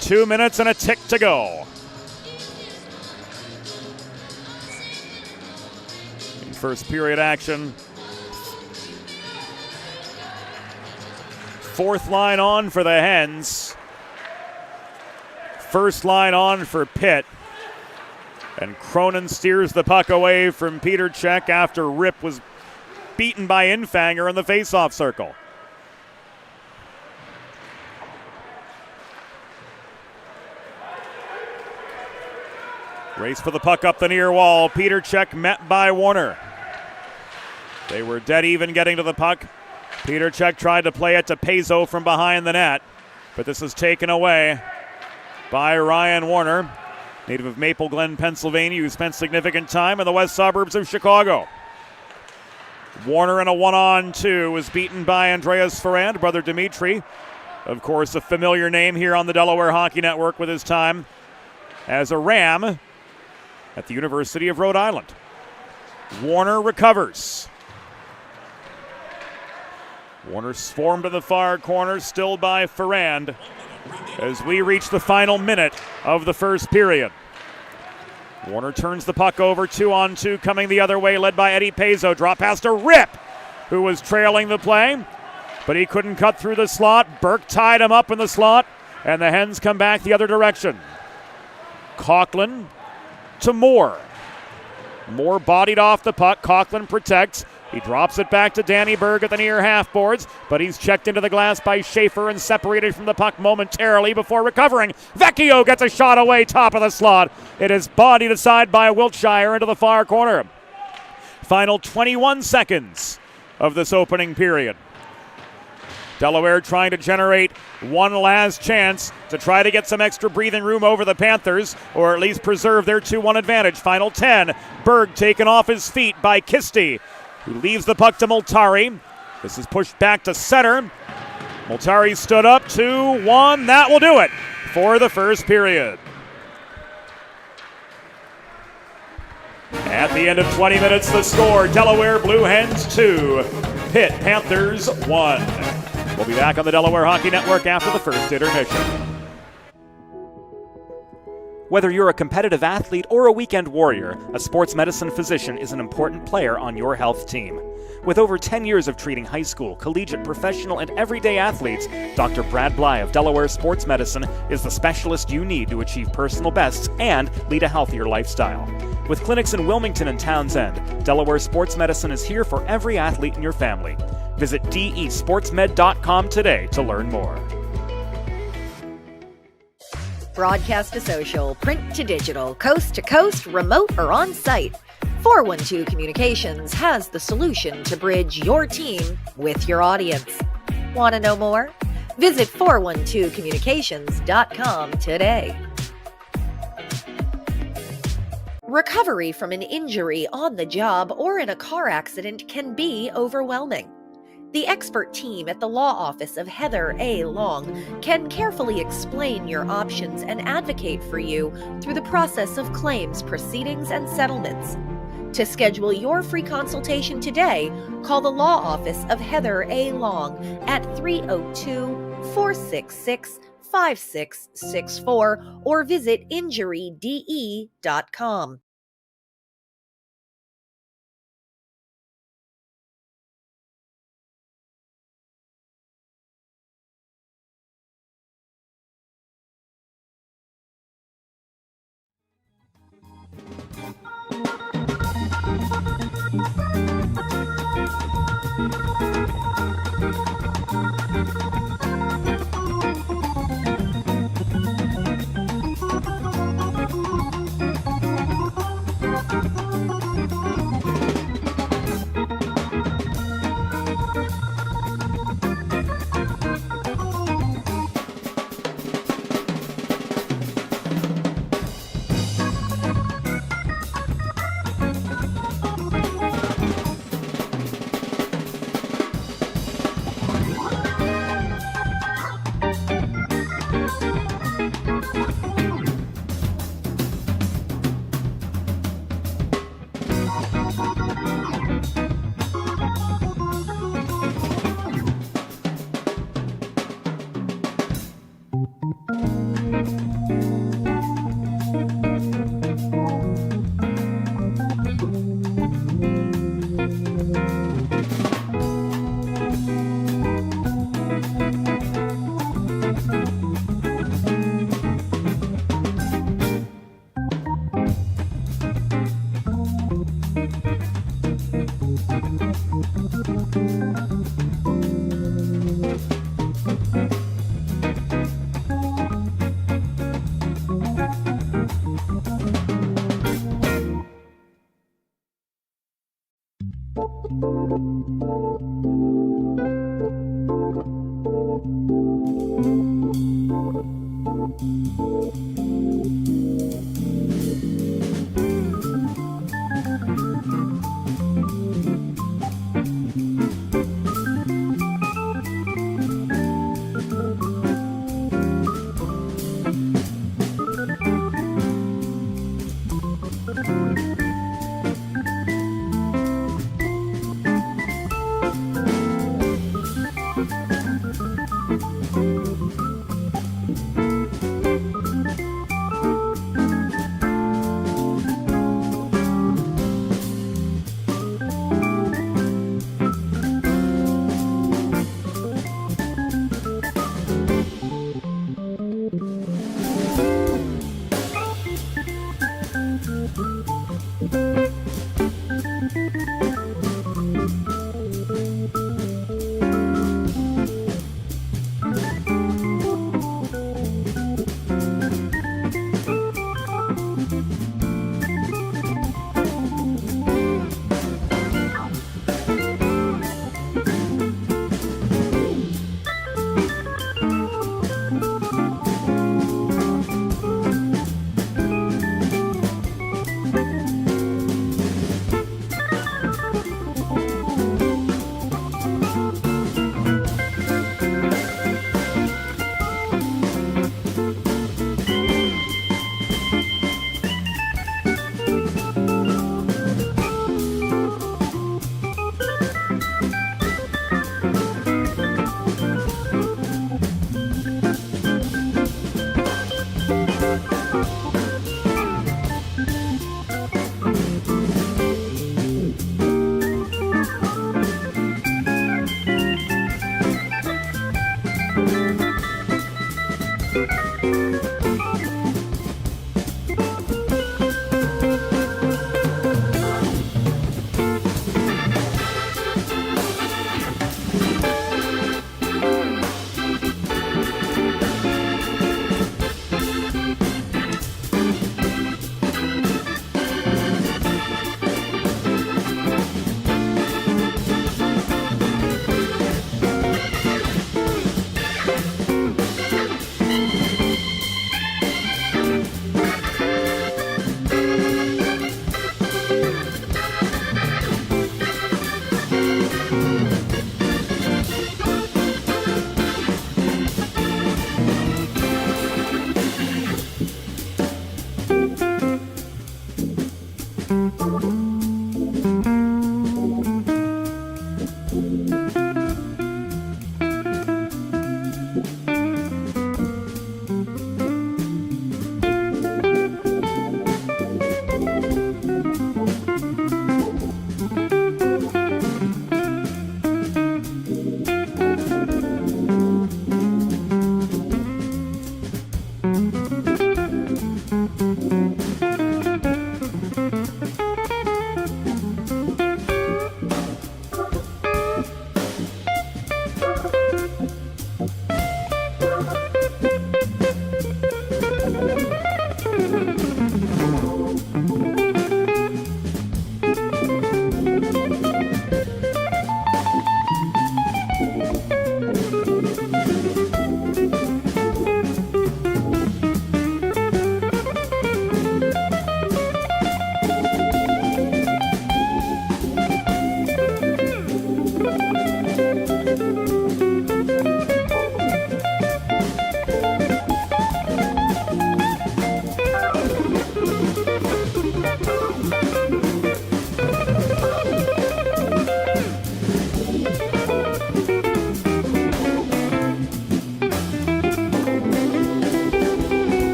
2 minutes and a tick to go. In first period action. 4th line on for the Hens. First line on for Pitt. And Cronin steers the puck away from Peter Cech after Rip was beaten by Infanger in the faceoff circle. Race for the puck up the near wall. Peter Cech met by Warner. They were dead even getting to the puck. Peter Cech tried to play it to Pezzo from behind the net, but this is taken away by Ryan Warner, native of Maple Glen, Pennsylvania, who spent significant time in the west suburbs of Chicago. Warner in a 1-on-2 was beaten by Andreas Ferrand, brother Dimitri. Of course, a familiar name here on the Delaware Hockey Network with his time as a Ram at the University of Rhode Island. Warner recovers. Warner swarmed to the far corner, still by Ferrand, as we reach the final minute of the first period. Warner turns the puck over, 2-on-2 coming the other way, led by Eddie Pezzo. Drop pass to Rip, who was trailing the play, but he couldn't cut through the slot. Burke tied him up in the slot, and the Hens come back the other direction. Coughlin to Moore. Moore bodied off the puck. Coughlin protects. He drops it back to Danny Berg at the near half boards, but he's checked into the glass by Schaefer and separated from the puck momentarily before recovering. Vecchio gets a shot away top of the slot. It is bodied aside by Wiltshire into the far corner. Final 21 seconds of this opening period. Delaware trying to generate one last chance to try to get some extra breathing room over the Panthers, or at least preserve their 2-1 advantage. Final 10. Berg taken off his feet by Kisti, who leaves the puck to Multari. This is pushed back to center. Multari stood up, 2-1. That will do it for the first period. At the end of 20 minutes, the score, Delaware Blue Hens 2, Pitt Panthers 1. We'll be back on the Delaware Hockey Network after the first intermission. Whether you're a competitive athlete or a weekend warrior, a sports medicine physician is an important player on your health team. With over 10 years of treating high school, collegiate, professional, and everyday athletes, Dr. Brad Bly of Delaware Sports Medicine is the specialist you need to achieve personal bests and lead a healthier lifestyle. With clinics in Wilmington and Townsend, Delaware Sports Medicine is here for every athlete in your family. Visit desportsmed.com today to learn more. Broadcast to social, print to digital, coast to coast, remote or on-site, 412 Communications has the solution to bridge your team with your audience. Want to know more? Visit 412communications.com today. Recovery from an injury on the job or in a car accident can be overwhelming. The expert team at the law office of Heather A. Long can carefully explain your options and advocate for you through the process of claims, proceedings, and settlements. To schedule your free consultation today, call the law office of Heather A. Long at 302-466-5664 or visit injuryde.com.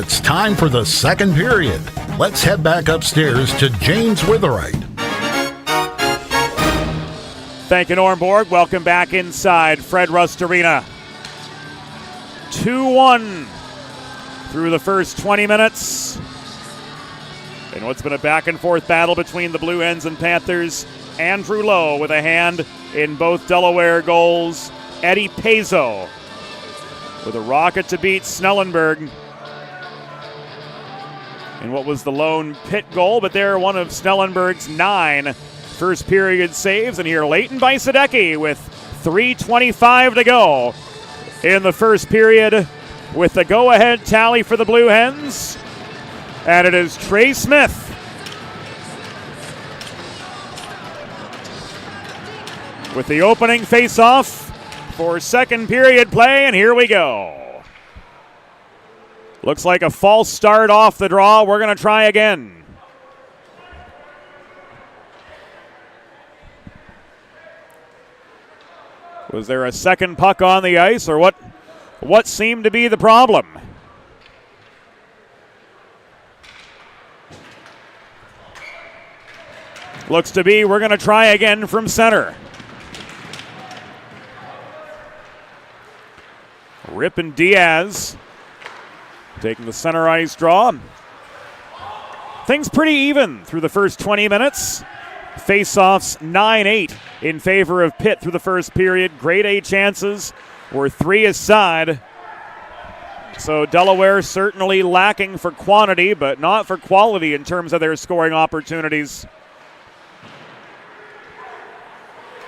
It's time for the second period. Let's head back upstairs to James Witherite. Thank you, Norm Borg. Welcome back inside Fred Rust Arena. 2-1 through the first 20 minutes. In what's been a back-and-forth battle between the Blue Hens and Panthers. Andrew Lowe with a hand in both Delaware goals. Eddie Pezzo with a rocket to beat Snellenberg in what was the lone Pitt goal, but they're one of Snellenberg's 9 first period saves. And here Leighton Bajsadecki with 3:25 to go in the first period with the go-ahead tally for the Blue Hens. And it is Trey Smith with the opening face-off for second period play, and here we go. Looks like a false start off the draw. We're going to try again. Was there a second puck on the ice, or what seemed to be the problem? Looks to be we're going to try again from center. Rip and Diaz taking the center ice draw. Things pretty even through the first 20 minutes. Face-offs 9-8 in favor of Pitt through the first period. Grade A chances were 3 aside. So Delaware certainly lacking for quantity, but not for quality in terms of their scoring opportunities,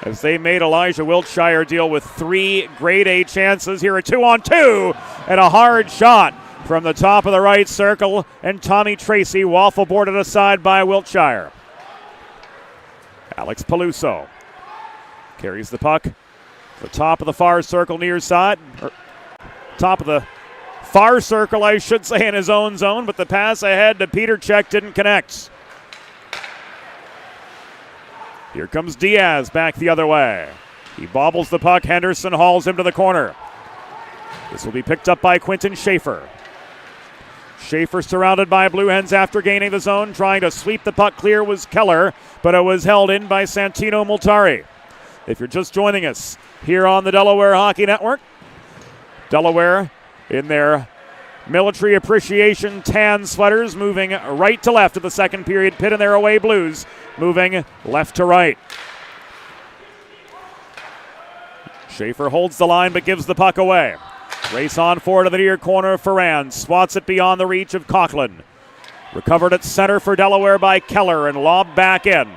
as they made Elijah Wiltshire deal with 3 grade A chances. Here a 2-on-2 and a hard shot from the top of the right circle, and Tommy Tracy waffle boarded aside by Wiltshire. Alex Peluso carries the puck to the top of the far circle near side, or top of the far circle I should say, in his own zone, but the pass ahead to Peter Cech didn't connect. Here comes Diaz back the other way. He bobbles the puck. Henderson hauls him to the corner. This will be picked up by Quinton Schaefer. Schaefer surrounded by Blue Hens after gaining the zone. Trying to sweep the puck clear was Keller, but it was held in by Santino Multari. If you're just joining us here on the Delaware Hockey Network, Delaware in their military appreciation tan sweaters, moving right to left of the second period. Pitt in their away blues, moving left to right. Schaefer holds the line but gives the puck away. Race on forward to the near corner. Ferrand swats it beyond the reach of Coughlin. Recovered at center for Delaware by Keller and lobbed back in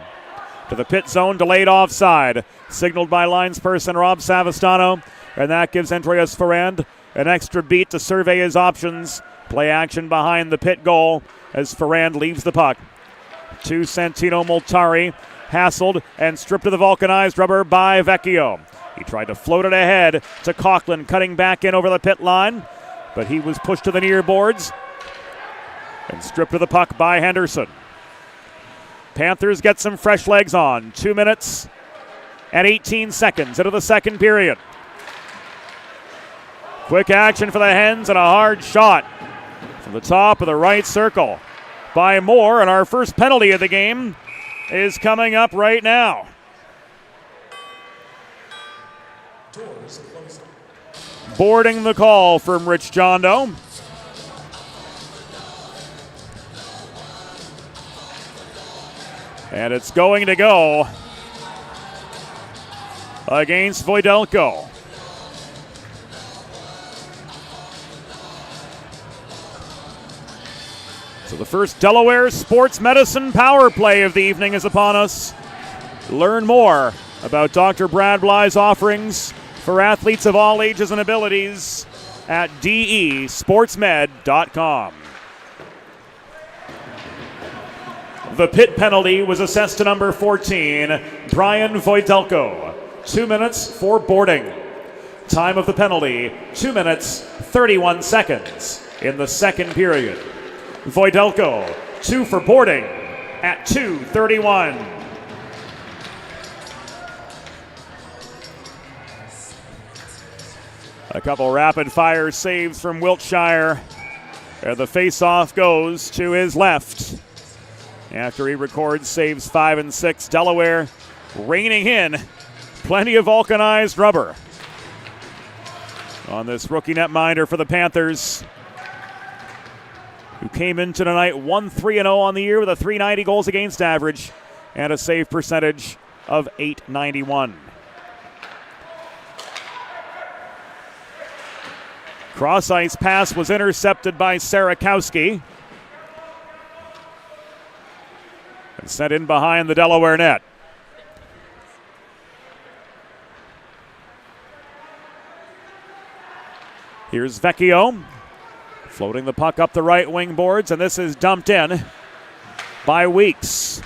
to the Pitt zone, delayed offside. Signaled by linesperson Rob Savastano, and that gives Andreas Ferrand an extra beat to survey his options. Play action behind the Pitt goal as Ferrand leaves the puck to Santino Multari. Hassled and stripped to the vulcanized rubber by Vecchio. He tried to float it ahead to Coughlin, cutting back in over the Pitt line, but he was pushed to the near boards and stripped to the puck by Henderson. Panthers get some fresh legs on. 2 minutes and 18 seconds into the second period. Quick action for the Hens and a hard shot from the top of the right circle by Moore, and our first penalty of the game is coming up right now. Boarding the call from Rich Jondo. And it's going to go against Voidelko. So the first Delaware Sports Medicine Power Play of the evening is upon us. Learn more about Dr. Brad Bly's offerings for athletes of all ages and abilities at desportsmed.com. The Pitt penalty was assessed to number 14, Brian Voidelko. 2 minutes for boarding. Time of the penalty, 2 minutes, 31 seconds in the second period. Voidelko, 2 for boarding at 2:31. A couple rapid-fire saves from Wiltshire And the face-off goes to his left. After he records saves 5 and 6, Delaware reining in plenty of vulcanized rubber on this rookie netminder for the Panthers, who came into tonight 1-3-0 on the year with a .390 goals against average and a save percentage of .891. Cross-ice pass was intercepted by Sarakowski and sent in behind the Delaware net. Here's Vecchio floating the puck up the right wing boards, and this is dumped in by Weeks.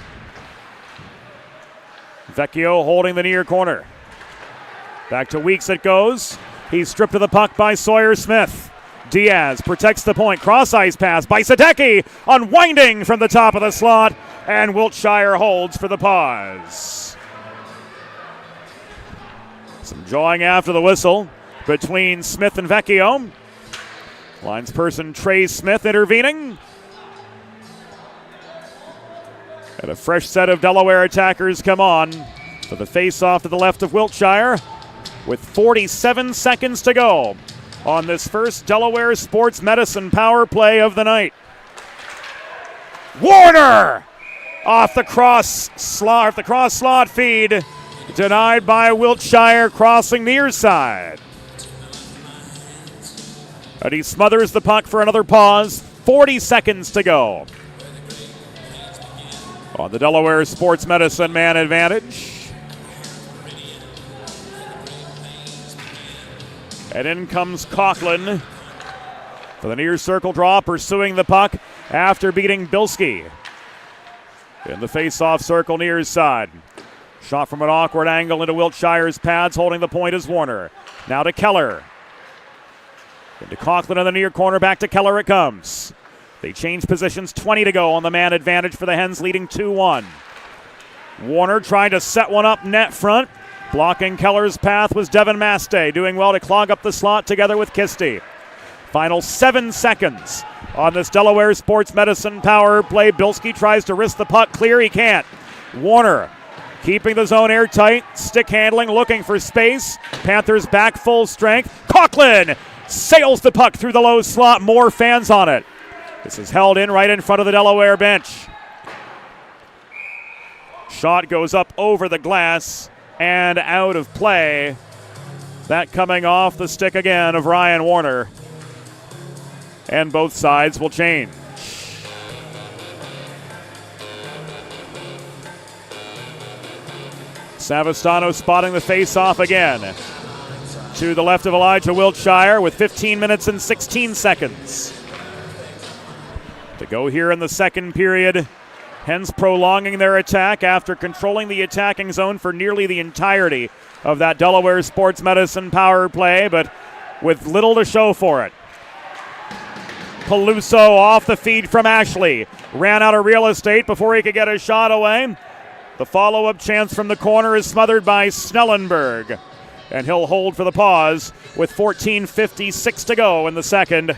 Vecchio holding the near corner. Back to Weeks it goes. He's stripped of the puck by Sawyer Smith. Diaz protects the point. Cross-ice pass by Sadecki, unwinding from the top of the slot, and Wiltshire holds for the pause. Some jawing after the whistle between Smith and Vecchio. Linesperson Trey Smith intervening. And a fresh set of Delaware attackers come on for the face-off to the left of Wiltshire with 47 seconds to go on this first Delaware Sports Medicine power play of the night. Warner off the cross slot feed, denied by Wiltshire, crossing near side. And he smothers the puck for another pause. 40 seconds to go on the Delaware Sports Medicine man advantage. And in comes Coughlin for the near circle draw, pursuing the puck after beating Bilski. In the face-off circle near his side. Shot from an awkward angle into Wiltshire's pads, holding the point is Warner. Now to Keller. Into Coughlin in the near corner, back to Keller it comes. They change positions, 20 to go on the man advantage for the Hens, leading 2-1. Warner trying to set one up net front. Blocking Keller's path was Devin Mastey, doing well to clog up the slot together with Kisty. Final 7 seconds on this Delaware Sports Medicine power play. Bilski tries to wrist the puck clear, he can't. Warner keeping the zone airtight, stick handling, looking for space. Panthers back full strength. Coughlin sails the puck through the low slot, more fans on it. This is held in right in front of the Delaware bench. Shot goes up over the glass and out of play. That coming off the stick again of Ryan Warner. And both sides will change. Savastano spotting the face-off again. To the left of Elijah Wiltshire with 15 minutes and 16 seconds to go here in the second period. Hens prolonging their attack after controlling the attacking zone for nearly the entirety of that Delaware Sports Medicine power play, but with little to show for it. Peluso off the feed from Ashley. Ran out of real estate before he could get a shot away. The follow-up chance from the corner is smothered by Snellenberg, and he'll hold for the pause with 14:56 to go in the second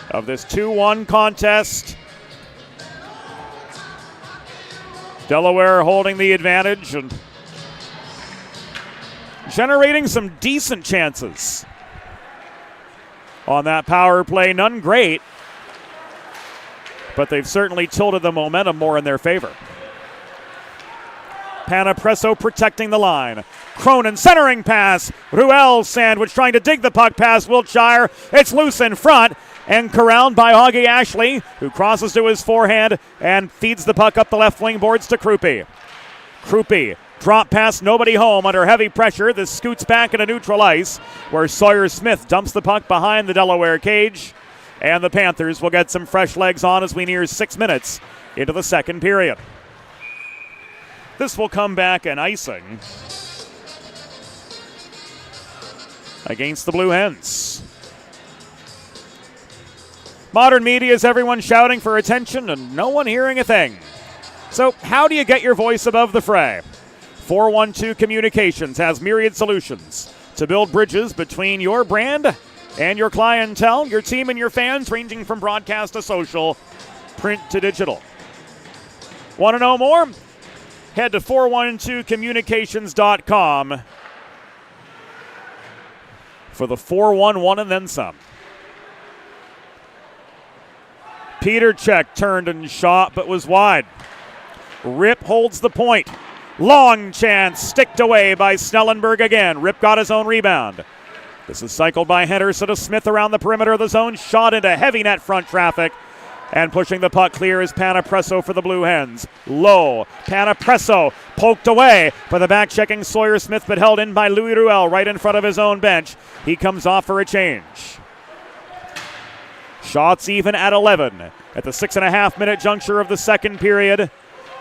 of this 2-1 contest. Delaware holding the advantage and generating some decent chances on that power play. None great, but they've certainly tilted the momentum more in their favor. Panapresso protecting the line. Cronin centering pass. Ruel sandwich trying to dig the puck past Wiltshire. It's loose in front and corralled by Augie Ashley, who crosses to his forehand and feeds the puck up the left wing boards to Krupe. Krupe drop pass, nobody home under heavy pressure. This scoots back into neutral ice where Sawyer Smith dumps the puck behind the Delaware cage. And the Panthers will get some fresh legs on as we near 6 minutes into the second period. This will come back an icing against the Blue Hens. Modern media is everyone shouting for attention and no one hearing a thing. So how do you get your voice above the fray? 412 Communications has myriad solutions to build bridges between your brand and your clientele, your team and your fans, ranging from broadcast to social, print to digital. Want to know more? Head to 412communications.com for the 411 and then some. Petercheck turned and shot, but was wide. Rip holds the point. Long chance, sticked away by Snellenberg again. Rip got his own rebound. This is cycled by Henderson to Smith around the perimeter of the zone. Shot into heavy net front traffic. And pushing the puck clear is Panapresso for the Blue Hens. Low. Panapresso poked away by the back-checking Sawyer Smith, but held in by Louis Ruel right in front of his own bench. He comes off for a change. Shots even at 11 at the 6.5-minute juncture of the second period.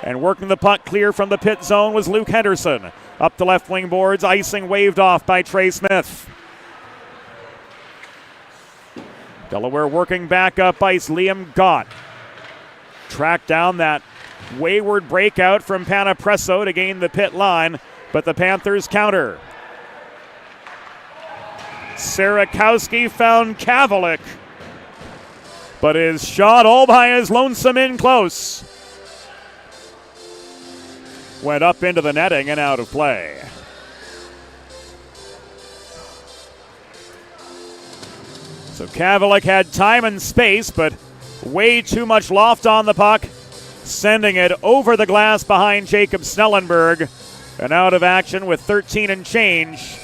And working the puck clear from the Pitt zone was Luke Henderson. Up the left wing boards, icing waved off by Trey Smith. Delaware working back up ice. Liam Gott tracked down that wayward breakout from Panapresso to gain the Pitt line, but the Panthers counter. Sarakowski found Kavalik, but his shot all by his lonesome in close went up into the netting and out of play. So Kavalik had time and space, but way too much loft on the puck, sending it over the glass behind Jacob Snellenberg and out of action with 13 and change.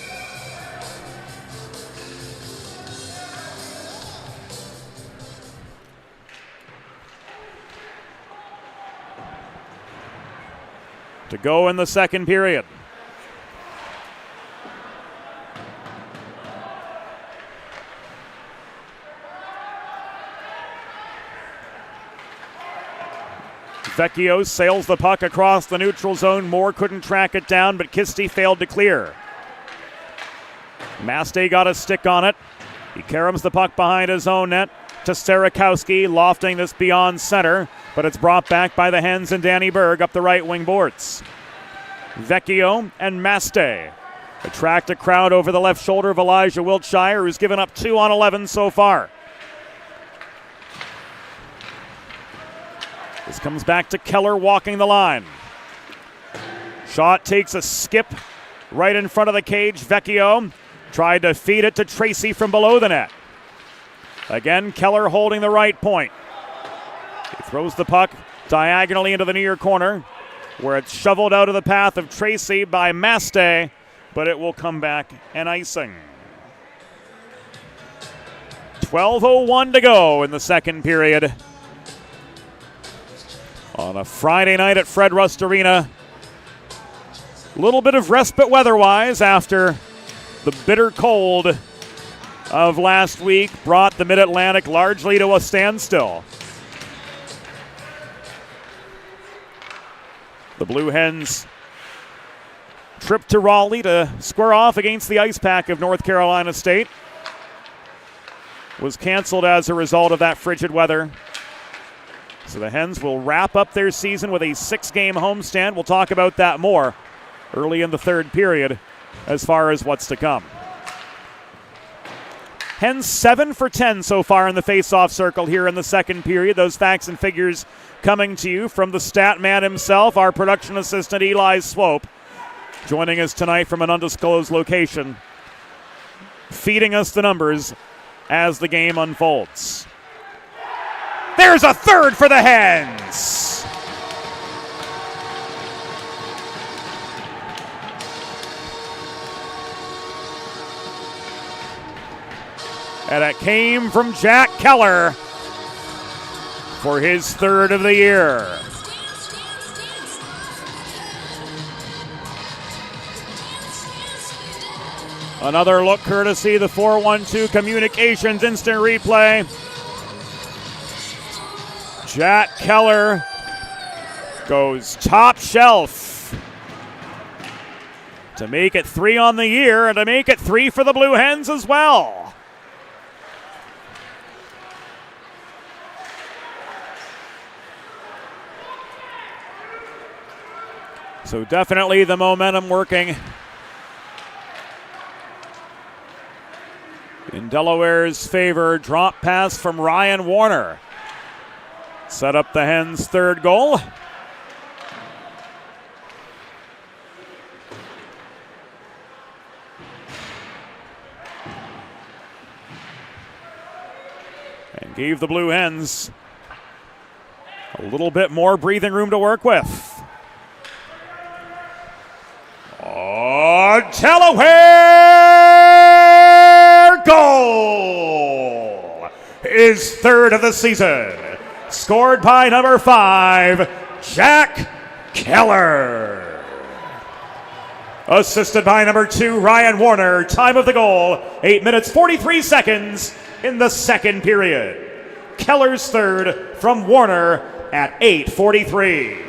To go in the second period. Vecchio sails the puck across the neutral zone. Moore couldn't track it down, but Kisti failed to clear. Maste got a stick on it. He caroms the puck behind his own net to Sarakowski, lofting this beyond center, but it's brought back by the Hens and Danny Berg up the right wing boards. Vecchio and Maste attract a crowd over the left shoulder of Elijah Wiltshire, who's given up 2 on 11 so far. This comes back to Keller walking the line. Shot takes a skip right in front of the cage. Vecchio tried to feed it to Tracy from below the net. Again, Keller holding the right point. He throws the puck diagonally into the near corner, where it's shoveled out of the path of Tracy by Maste, but it will come back and icing. 12:01 to go in the second period. On a Friday night at Fred Rust Arena. A little bit of respite weather-wise after the bitter cold of last week brought the Mid-Atlantic largely to a standstill. The Blue Hens trip to Raleigh to square off against the Ice Pack of North Carolina State was canceled as a result of that frigid weather. So the Hens will wrap up their season with a 6-game homestand. We'll talk about that more early in the third period as far as what's to come. Hens 7 for 10 so far in the face-off circle here in the second period. Those facts and figures coming to you from the stat man himself, our production assistant Eli Swope, joining us tonight from an undisclosed location, feeding us the numbers as the game unfolds. There's a third for the Hens. And it came from Jack Keller for his third of the year. Another look courtesy the 412 Communications instant replay. Jack Keller goes top shelf to make it 3 on the year and to make it 3 for the Blue Hens as well. So definitely the momentum working In Delaware's favor, drop pass from Ryan Warner. Set up the Hens' third goal. And gave the Blue Hens a little bit more breathing room to work with. Oh, Delaware goal! His third of the season. Scored by number 5, Jack Keller. Assisted by number 2, Ryan Warner. Time of the goal, 8 minutes 43 seconds in the second period. Keller's third from Warner at 8:43.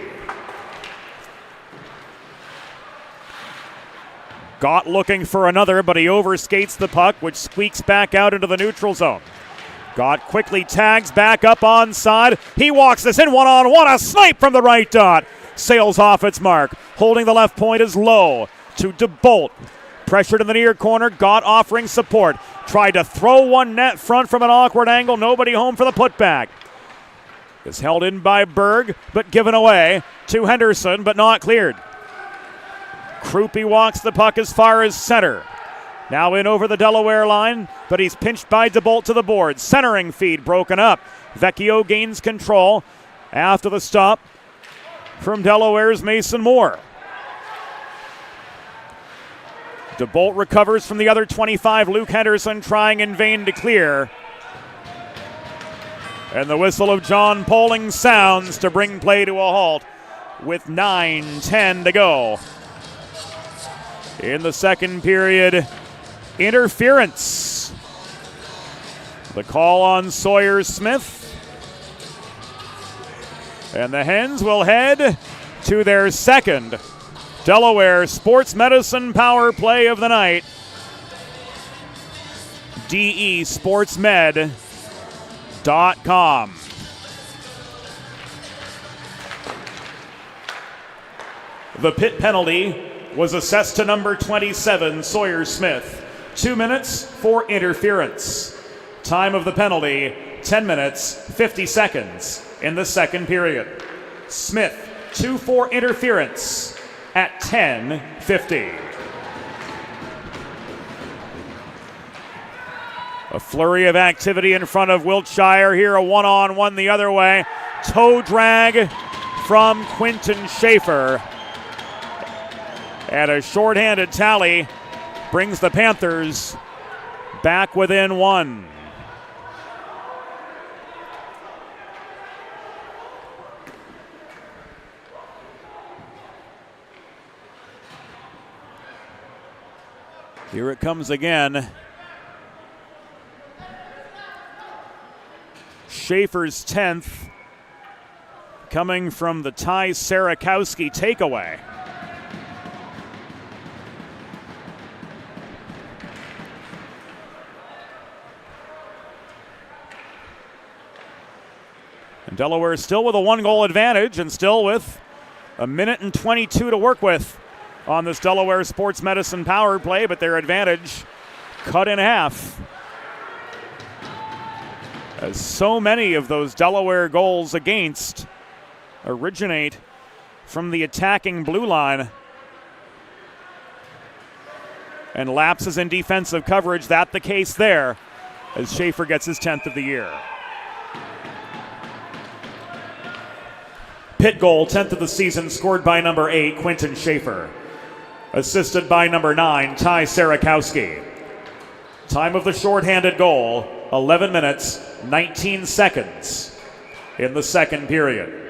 Gott looking for another, but he overskates the puck, which squeaks back out into the neutral zone. Gott quickly tags back up onside. He walks this in one-on-one. A snipe from the right dot. Sails off its mark. Holding the left point is Lowe to DeBolt. Pressured in the near corner. Gott offering support. Tried to throw one net front from an awkward angle. Nobody home for the putback. Is held in by Berg, but given away to Henderson, but not cleared. Krupe walks the puck as far as center. Now in over the Delaware line, but he's pinched by DeBolt to the board. Centering feed broken up. Vecchio gains control after the stop from Delaware's Mason Moore. DeBolt recovers from the other 25. Luke Henderson trying in vain to clear. And the whistle of John Poling sounds to bring play to a halt with 9:10 to go. In the second period, interference. The call on Sawyer Smith. And the Hens will head to their second Delaware Sports Medicine power play of the night. DESportsmed.com. The Pitt penalty was assessed to number 27, Sawyer Smith. 2 minutes for interference. Time of the penalty, 10 minutes, 50 seconds in the second period. Smith, 2 for interference at 10:50. A flurry of activity in front of Wiltshire here, a one-on-one the other way. Toe drag from Quinton Schaefer. And a shorthanded tally brings the Panthers back within one. Here it comes again. Schaefer's 10th coming from the Ty Sarakowski takeaway. And Delaware still with a 1-goal advantage and still with a minute and 22 to work with on this Delaware Sports Medicine power play, but their advantage cut in half. As so many of those Delaware goals against originate from the attacking blue line. And lapses in defensive coverage, that the case there, as Schaefer gets his 10th of the year. Pitt goal, 10th of the season, scored by number 8, Quinton Schaefer. Assisted by number 9, Ty Sarakowski. Time of the shorthanded goal, 11 minutes, 19 seconds in the second period.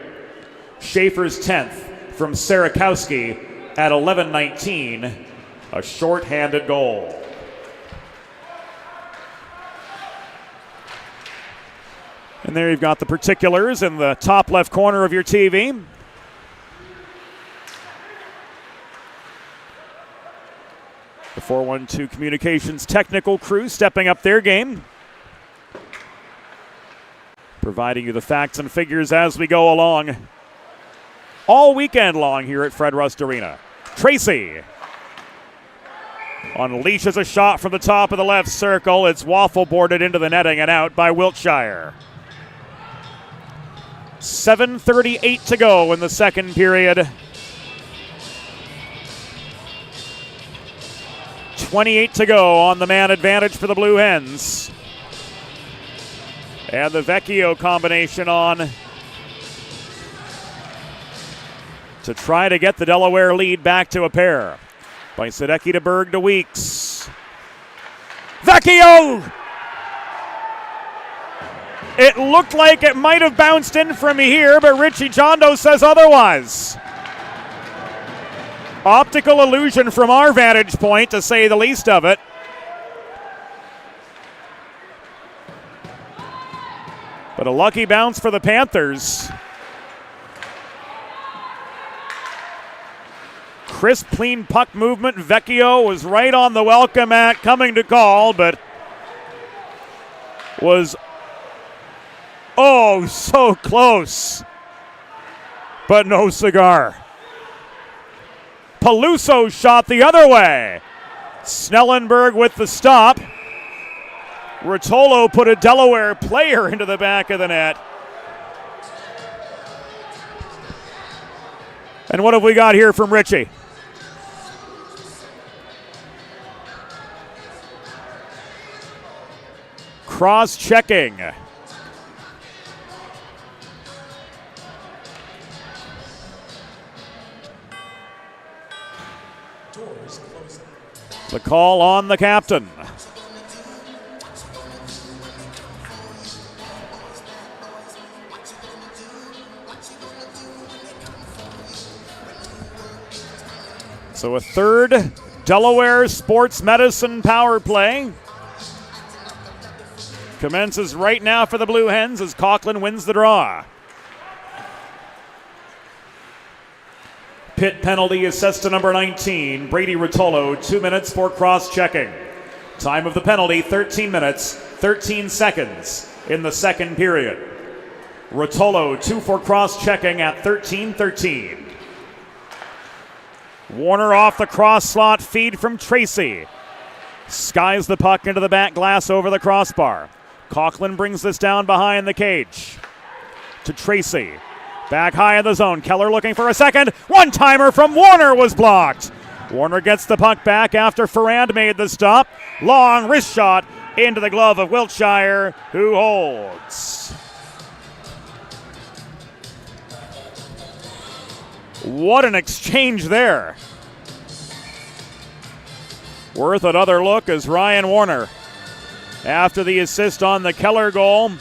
Schaefer's 10th from Sarakowski at 11:19, a shorthanded goal. And there you've got the particulars in the top left corner of your TV. The 412 Communications technical crew stepping up their game, providing you the facts and figures as we go along all weekend long here at Fred Rust Arena. Tracy Unleashes a shot from the top of the left circle. It's waffle boarded into the netting and out by Wiltshire. 7:38 to go in the second period. 28 to go on the man advantage for the Blue Hens. And the Vecchio combination on to try to get the Delaware lead back to a pair. By Sadecki to Berg to Weeks. Vecchio! It looked like it might have bounced in from here, but Richie Jondo says otherwise. Optical illusion from our vantage point, to say the least of it. But a lucky bounce for the Panthers. Crisp, clean puck movement. Vecchio was right on the welcome mat coming to call, but was so close. But no cigar. Peluso shot the other way. Snellenberg with the stop. Rotolo put a Delaware player into the back of the net. And what have we got here from Richie? Cross-checking. The call on the captain. So a third Delaware Sports Medicine power play commences right now for the Blue Hens as Coughlin wins the draw. Pitt penalty assessed to number 19, Brady Rotolo, 2 minutes for cross-checking. Time of the penalty, 13 minutes, 13 seconds in the second period. Rotolo, 2 for cross-checking at 13:13. Warner off the cross slot, feed from Tracy. Skies the puck into the back glass over the crossbar. Coughlin brings this down behind the cage. To Tracy. Back high in the zone. Keller looking for a second. One-timer from Warner was blocked. Warner gets the puck back after Ferrand made the stop. Long wrist shot into the glove of Wiltshire, who holds. What an exchange there. Worth another look as Ryan Warner, after the assist on the Keller goal,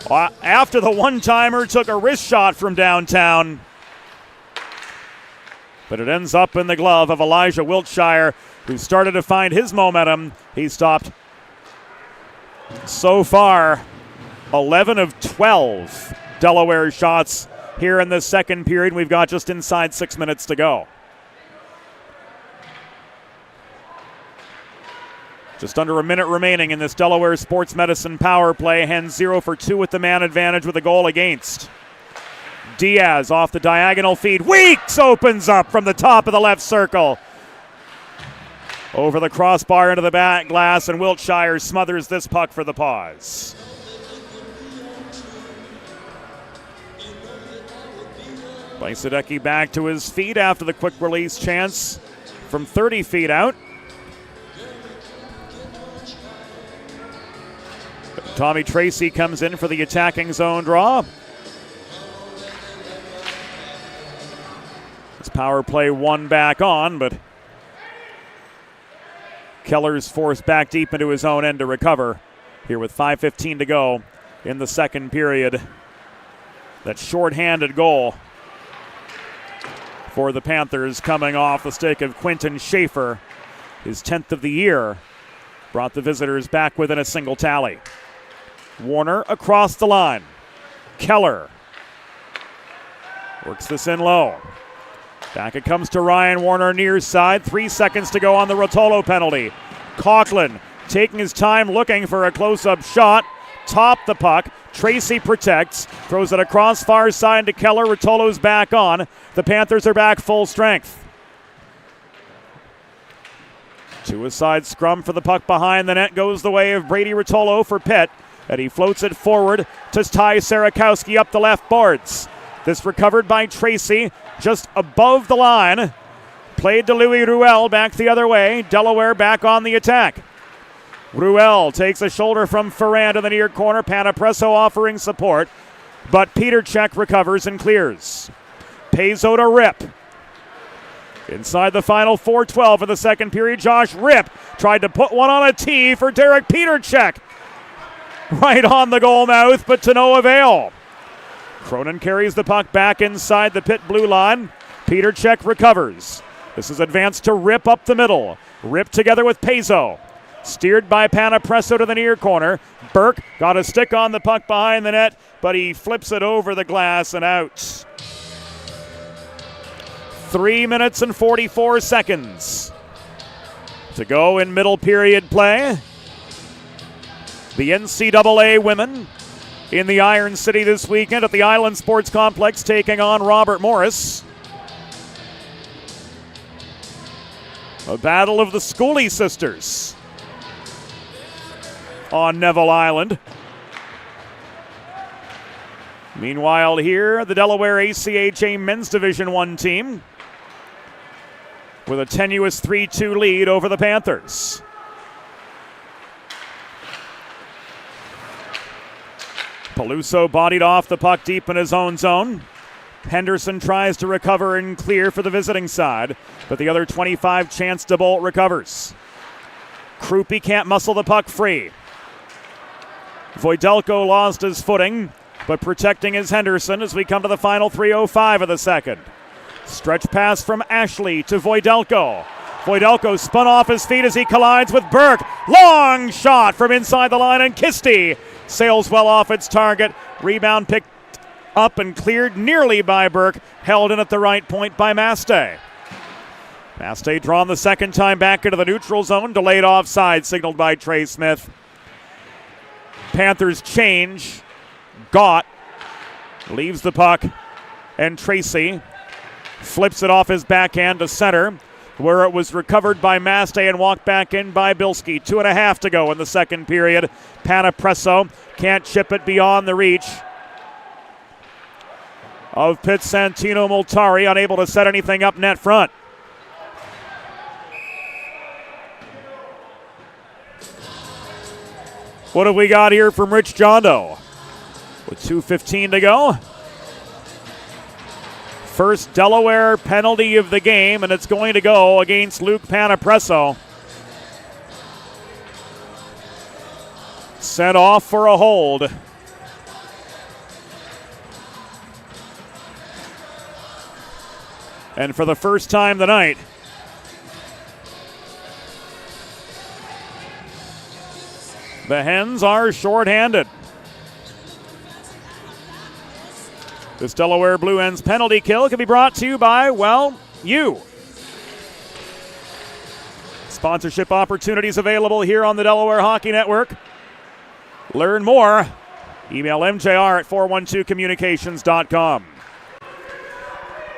after the one-timer, took a wrist shot from downtown. But it ends up in the glove of Elijah Wiltshire, who started to find his momentum. He stopped so far 11 of 12 Delaware shots here in the second period. We've got just inside 6 minutes to go. Just under a minute remaining in this Delaware Sports Medicine power play. Hens 0 for 2 with the man advantage with a goal against. Diaz off the diagonal feed. Weeks opens up from the top of the left circle. Over the crossbar into the back glass, and Wiltshire smothers this puck for the pause. Sadecki back to his feet after the quick release chance from 30 feet out. Tommy Tracy comes in for the attacking zone draw. This power play one back on, but Keller's forced back deep into his own end to recover here with 5:15 to go in the second period. That shorthanded goal for the Panthers coming off the stick of Quinton Schaefer, his 10th of the year, brought the visitors back within a single tally. Warner across the line. Keller works this in low. Back it comes to Ryan Warner near side. 3 seconds to go on the Rotolo penalty. Coughlin taking his time looking for a close-up shot. Top the puck. Tracy protects. Throws it across far side to Keller. Rotolo's back on. The Panthers are back full strength. Suicide scrum for the puck behind the net goes the way of Brady Rotolo for Pitt, and he floats it forward to Ty Sarakowski up the left boards. This recovered by Tracy just above the line. Played to Louis Ruel back the other way. Delaware back on the attack. Ruel takes a shoulder from Ferrand in the near corner. Panapresso offering support, but Peter Cech recovers and clears. Pezzo to Rip. Inside the final 4:12 of the second period, Josh Rip tried to put one on a tee for Derek Peter Cech. Right on the goal mouth, but to no avail. Cronin carries the puck back inside the Pitt blue line. Peter Cech recovers. This is advanced to Rip up the middle. Rip together with Pezzo. Steered by Panapresso to the near corner. Burke got a stick on the puck behind the net, but he flips it over the glass and out. 3 minutes and 44 seconds to go in middle period play. The NCAA women in the Iron City this weekend at the Island Sports Complex taking on Robert Morris. A battle of the Schooley sisters on Neville Island. Meanwhile here, the Delaware ACHA Men's Division I team with a tenuous 3-2 lead over the Panthers. Peluso bodied off the puck deep in his own zone. Henderson tries to recover and clear for the visiting side, but the other 25 chance to bolt recovers. Krupe can't muscle the puck free. Voidelko lost his footing, but protecting is Henderson as we come to the final 3:05 of the second. Stretch pass from Ashley to Voidelko. Voidelko spun off his feet as he collides with Burke. Long shot from inside the line, and Kisti sails well off its target. Rebound picked up and cleared nearly by Burke, held in at the right point by Maste. Maste drawn the second time back into the neutral zone, delayed offside signaled by Trey Smith. Panthers change. Gott leaves the puck, and Tracy flips it off his backhand to center, where it was recovered by Maste and walked back in by Bilski. 2.5 to go in the second period. Panapresso can't chip it beyond the reach of Pitt Santino Multari, unable to set anything up net front. What have we got here from Rich Jondo? With 2:15 to go. First Delaware penalty of the game, and it's going to go against Luke Panapresso. Sent off for a hold. And for the first time tonight, the Hens are shorthanded. This Delaware Blue Hens penalty kill can be brought to you by, well, you. Sponsorship opportunities available here on the Delaware Hockey Network. Learn more. Email mjr@412communications.com.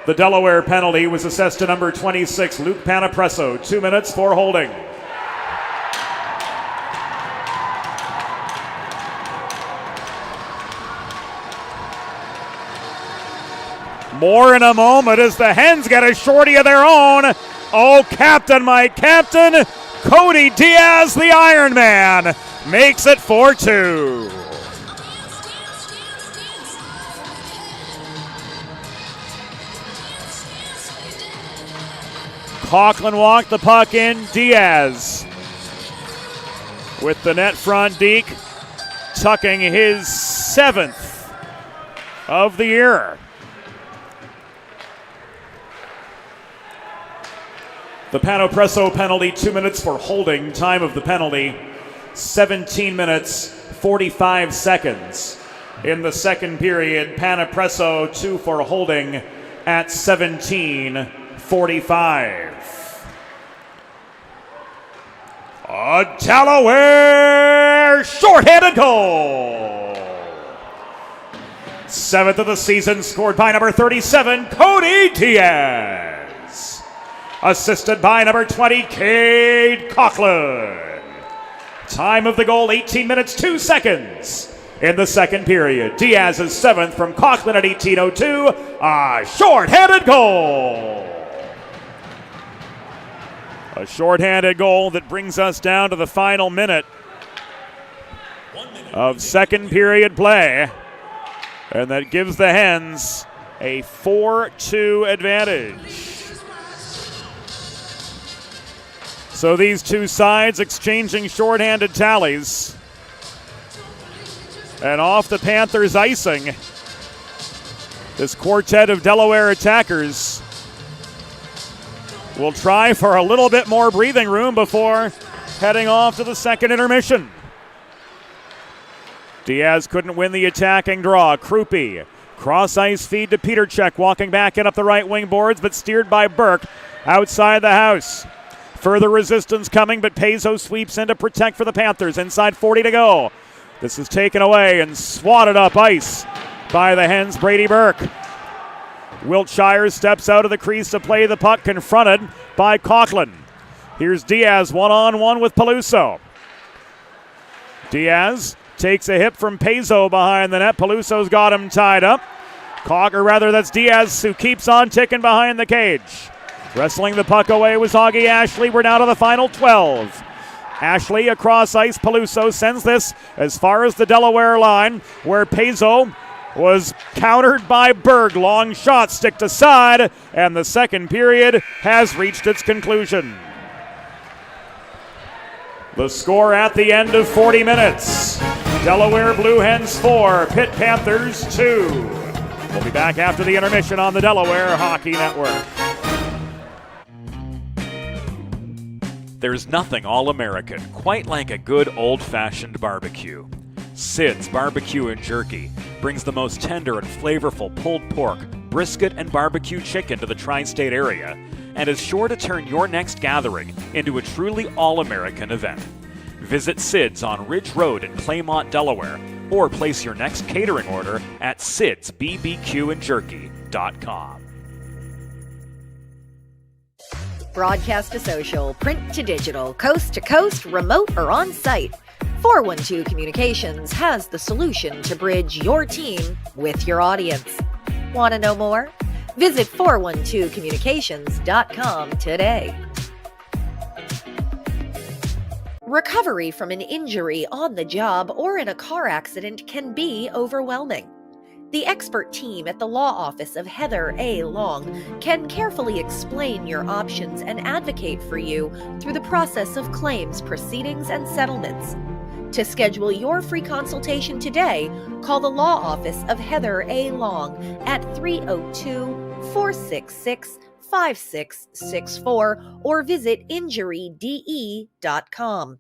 The Delaware penalty was assessed to number 26, Luke Panapresso. 2 minutes for holding. More in a moment as the Hens get a shorty of their own. Oh, Captain, my Captain, Cody Diaz, the Iron Man, makes it 4-2. Coughlin walked the puck in. Diaz with the net front deke, tucking his 7th of the year. The Panapresso penalty, 2 minutes for holding. Time of the penalty, 17 minutes, 45 seconds. In the second period, Panapresso 2 for holding at 17:45. A Delaware shorthanded goal. 7th of the season, scored by number 37, Cody Diaz. assisted by number 20, Cade Coughlin. Time of the goal, 18 minutes, 2 seconds in the second period. Diaz's seventh from Coughlin at 18:02, a short-handed goal. A short-handed goal that brings us down to the final minute of second period play, and that gives the Hens a 4-2 advantage. So these two sides exchanging shorthanded tallies. And off the Panthers' icing, this quartet of Delaware attackers will try for a little bit more breathing room before heading off to the second intermission. Diaz couldn't win the attacking draw. Krupe, cross-ice feed to Peterchek, walking back in up the right wing boards, but steered by Burke outside the house. Further resistance coming, but Pezzo sweeps in to protect for the Panthers. Inside 40 to go. This is taken away and swatted up ice by the Hens' Brady Burke. Wiltshire steps out of the crease to play the puck, confronted by Coughlin. Here's Diaz one-on-one with Peluso. Diaz takes a hit from Pezzo behind the net. Peluso's got him tied up. That's Diaz who keeps on ticking behind the cage. Wrestling the puck away was Augie Ashley. We're down to the final 12. Ashley across ice. Peluso sends this as far as the Delaware line, where Pezzo was countered by Berg. Long shot stick to side, and the second period has reached its conclusion. The score at the end of 40 minutes. Delaware Blue Hens 4, Pitt Panthers 2. We'll be back after the intermission on the Delaware Hockey Network. There's nothing all-American quite like a good old-fashioned barbecue. Sid's Barbecue and Jerky brings the most tender and flavorful pulled pork, brisket, and barbecue chicken to the tri-state area and is sure to turn your next gathering into a truly all-American event. Visit Sid's on Ridge Road in Claymont, Delaware, or place your next catering order at sidsbbqandjerky.com. Broadcast to social, print to digital, coast to coast, remote or on site. 412 Communications has the solution to bridge your team with your audience. Want to know more? Visit 412communications.com today. Recovery from an injury on the job or in a car accident can be overwhelming. The expert team at the law office of Heather A. Long can carefully explain your options and advocate for you through the process of claims, proceedings, and settlements. To schedule your free consultation today, call the law office of Heather A. Long at 302-466-5664 or visit injuryde.com.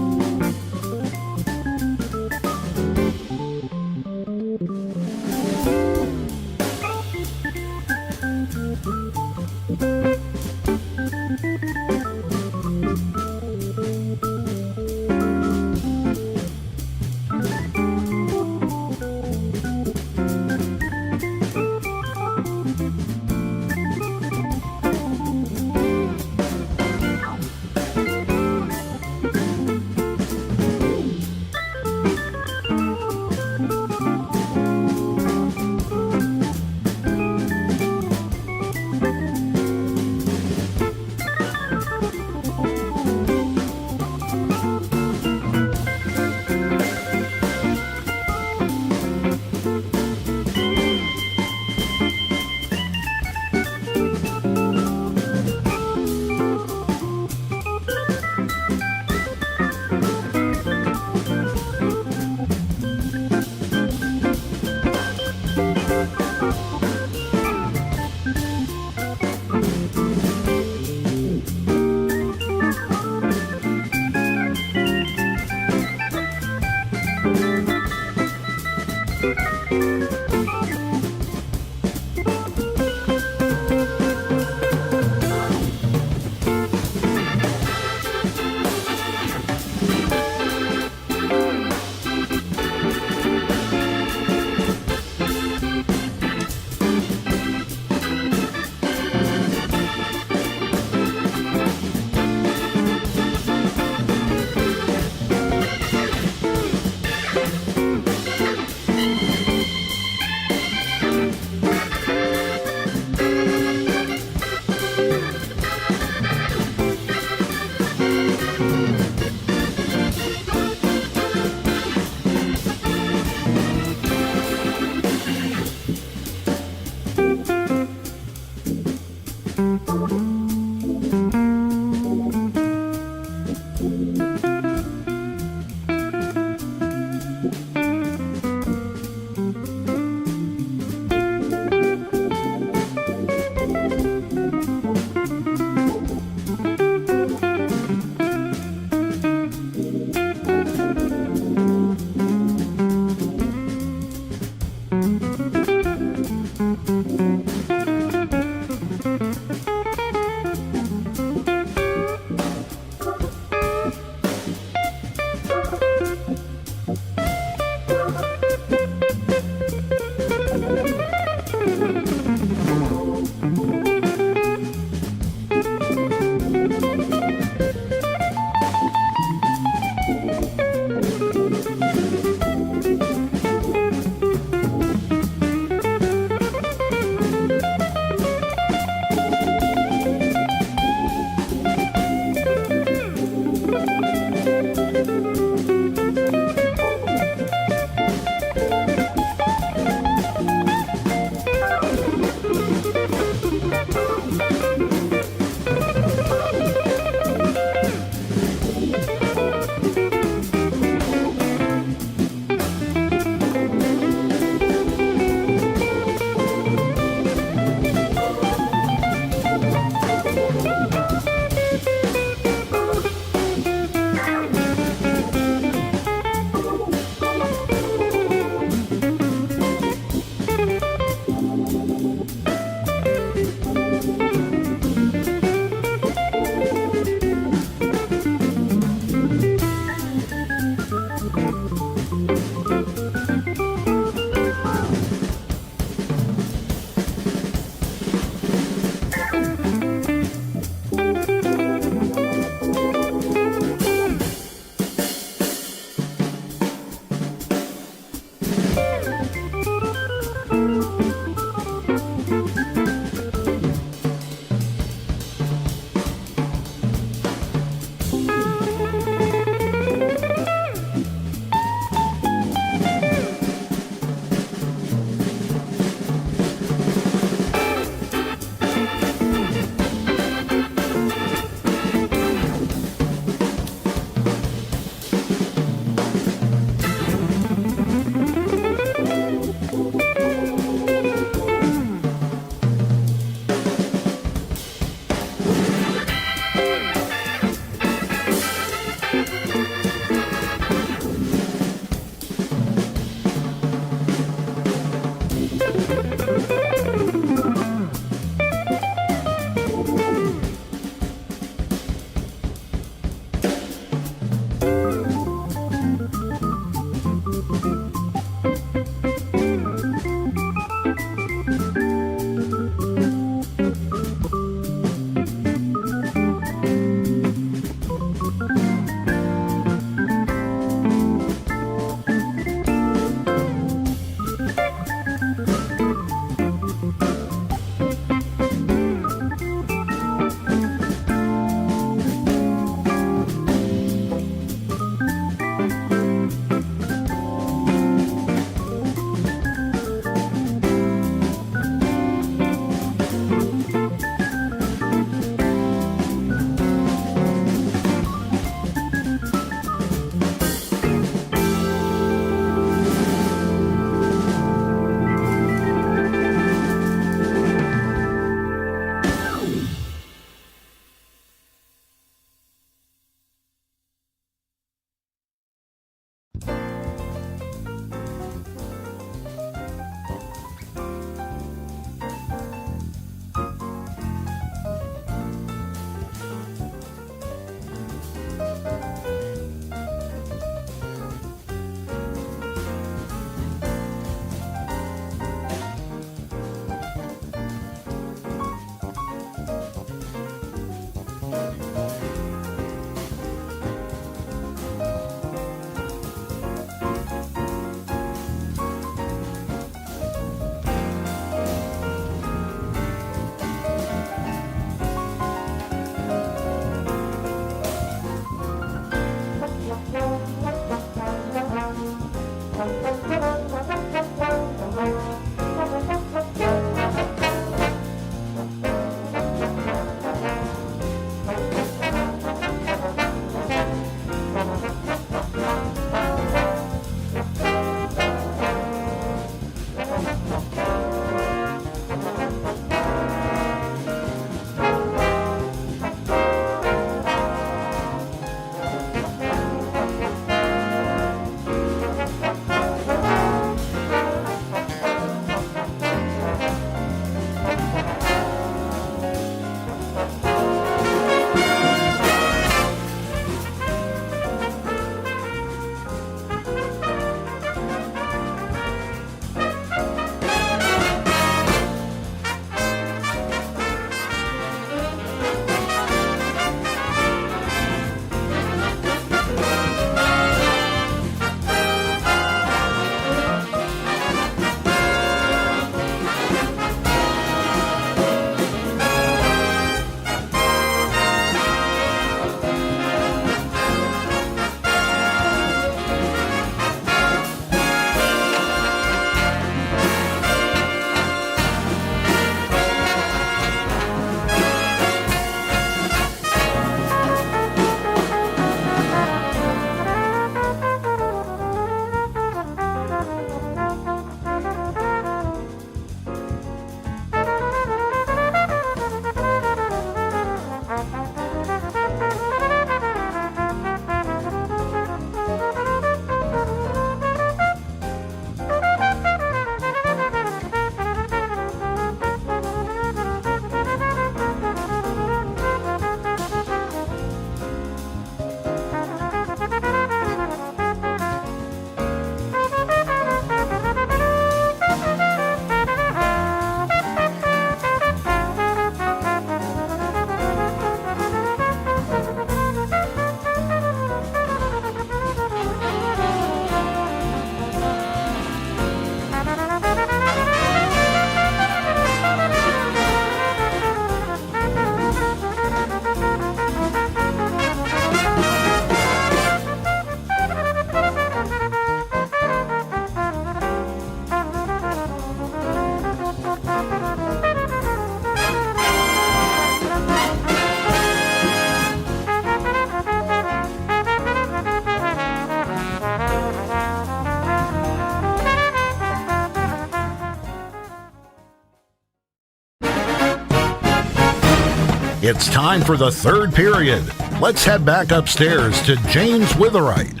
It's time for the third period. Let's head back upstairs to James Witherite.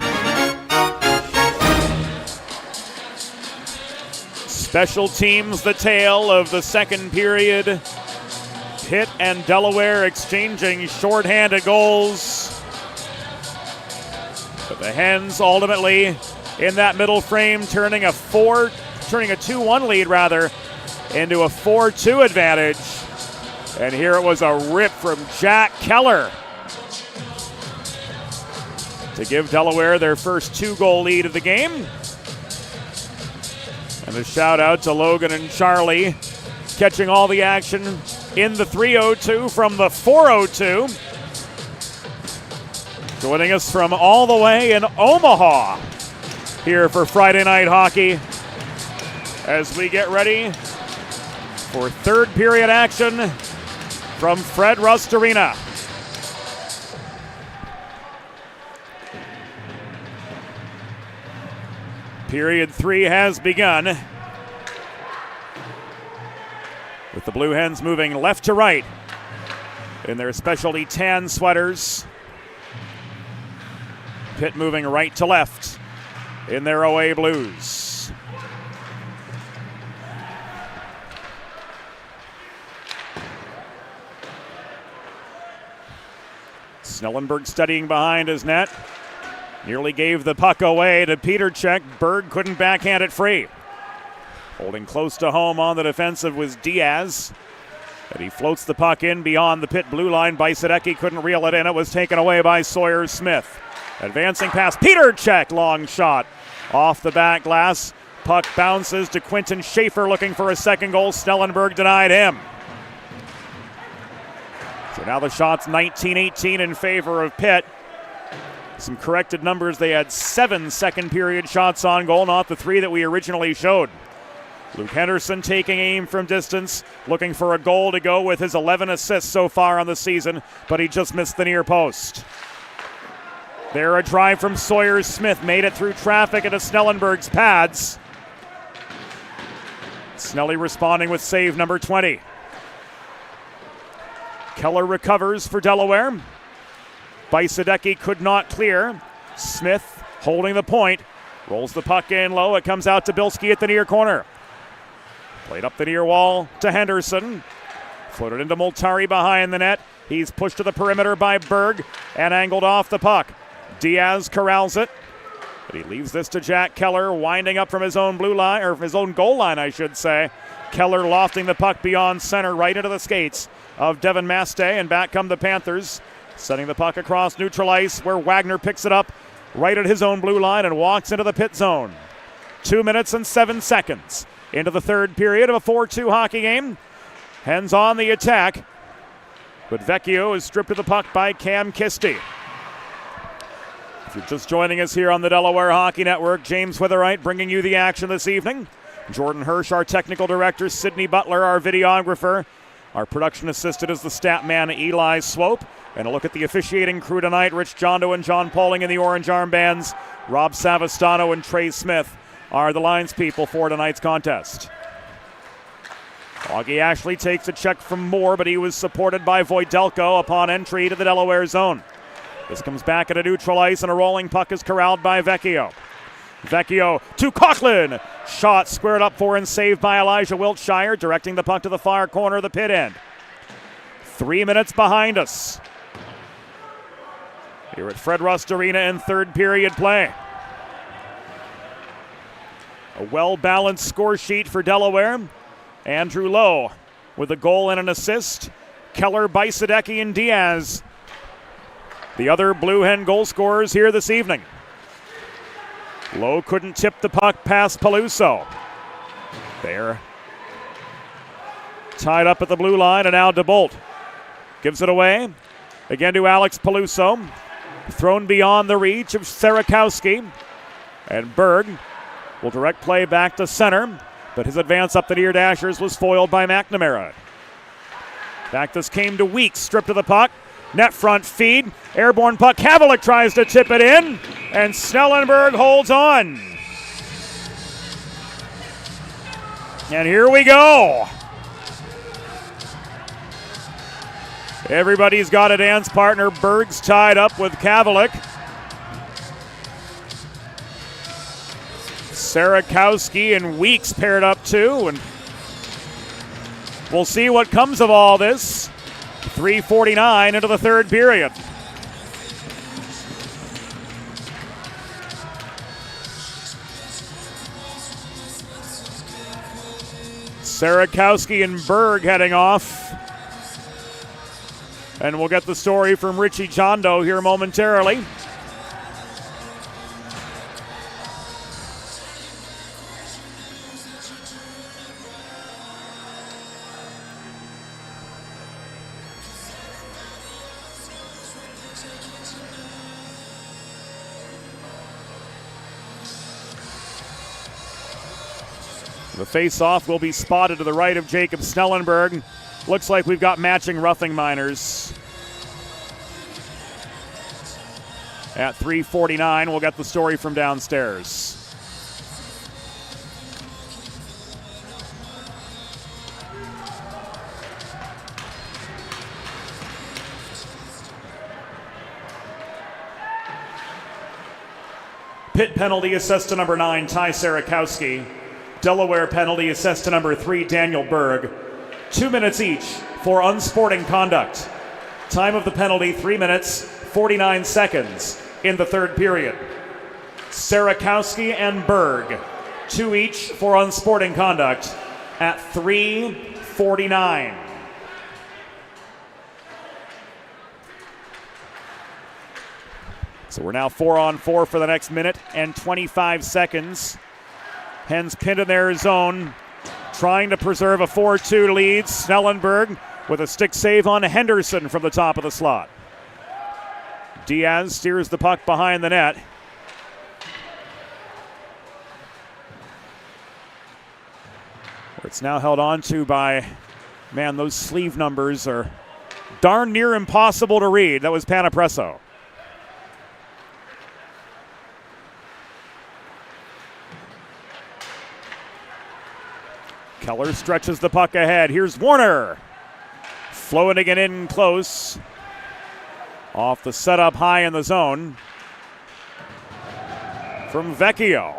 Special teams, the tale of the second period. Pitt and Delaware exchanging shorthanded goals. But the Hens ultimately in that middle frame turning a 2-1 lead into a 4-2 advantage. And here it was a rip from Jack Keller to give Delaware their first 2-goal lead of the game. And a shout out to Logan and Charlie catching all the action in the 3:02 from the 4:02. Joining us from all the way in Omaha here for Friday Night Hockey as we get ready for third period action from Fred Rust Arena. Period 3 has begun, with the Blue Hens moving left to right in their specialty tan sweaters. Pitt moving right to left in their away blues. Snellenberg studying behind his net. Nearly gave the puck away to Peterchek. Berg couldn't backhand it free. Holding close to home on the defensive was Diaz. And he floats the puck in beyond the Pitt blue line. Bajsadecki couldn't reel it in. It was taken away by Sawyer Smith. Advancing past Peterchek. Long shot off the back glass. Puck bounces to Quinton Schaefer looking for a second goal. Snellenberg denied him. So now the shot's 19-18 in favor of Pitt. Some corrected numbers. They had 7 second period shots on goal, not the 3 that we originally showed. Luke Henderson taking aim from distance, looking for a goal to go with his 11 assists so far on the season, but he just missed the near post. There a drive from Sawyer Smith, made it through traffic into Snellenberg's pads. Snelly responding with save number 20. Keller recovers for Delaware. Bajsadecki could not clear. Smith holding the point. Rolls the puck in low. It comes out to Bilski at the near corner. Played up the near wall to Henderson. Floated into Moltari behind the net. He's pushed to the perimeter by Berg and angled off the puck. Diaz corrals it. But he leaves this to Jack Keller, winding up from his own blue line, or his own goal line, I should say. Keller lofting the puck beyond center right into the skates of Devin Maste, and back come the Panthers. Setting the puck across neutral ice where Wagner picks it up right at his own blue line and walks into the Pitt zone. 2 minutes and 7 seconds into the third period of a 4-2 hockey game. Hens on the attack, but Vecchio is stripped of the puck by Cam Kisti. If you're just joining us here on the Delaware Hockey Network, James Witherite bringing you the action this evening. Jordan Hirsch, our technical director, Sydney Butler, our videographer. Our production assistant is the stat man, Eli Swope. And a look at the officiating crew tonight. Rich Jondo and John Poling in the orange armbands. Rob Savastano and Trey Smith are the lines people for tonight's contest. Augie Ashley takes a check from Moore, but he was supported by Voidelko upon entry to the Delaware zone. This comes back at a neutral ice, and a rolling puck is corralled by Vecchio. Vecchio to Coughlin. Shot squared up for and saved by Elijah Wiltshire, directing the puck to the far corner of the Pitt end. 3 minutes behind us here at Fred Rust Arena in third period play. A well-balanced score sheet for Delaware. Andrew Lowe with a goal and an assist. Keller, Bajsadecki, and Diaz, the other Blue Hen goal scorers here this evening. Lowe couldn't tip the puck past Peluso. There. Tied up at the blue line, and now DeBolt gives it away. Again to Alex Peluso. Thrown beyond the reach of Sarakowski. And Berg will direct play back to center, but his advance up the near dashers was foiled by McNamara. Back this came to Weeks, stripped of the puck. Net front feed, airborne puck. Havlicek tries to tip it in, and Snellenberg holds on. And here we go. Everybody's got a dance partner. Berg's tied up with Kavalik. Sarakowski and Weeks paired up too, and we'll see what comes of all this. 3:49 into the third period. Sarakowski and Berg heading off. And we'll get the story from Richie Jondo here momentarily. The face-off will be spotted to the right of Jacob Snellenberg. Looks like we've got matching roughing minors. At 3:49, we'll get the story from downstairs. Pitt penalty assessed to number 9, Ty Sarakowski. Delaware penalty assessed to number 3, Daniel Berg. 2 minutes each for unsporting conduct. Time of the penalty, 3 minutes, 49 seconds in the third period. Sarakowski and Berg, 2 each for unsporting conduct at 3:49. So we're now 4-on-4 for the next minute and 25 seconds. Hens pinned in their zone, trying to preserve a 4-2 lead. Snellenberg with a stick save on Henderson from the top of the slot. Diaz steers the puck behind the net. It's now held on to by, man, those sleeve numbers are darn near impossible to read. That was Panapresso. Keller stretches the puck ahead. Here's Warner. Floating it in close. Off the setup high in the zone. From Vecchio.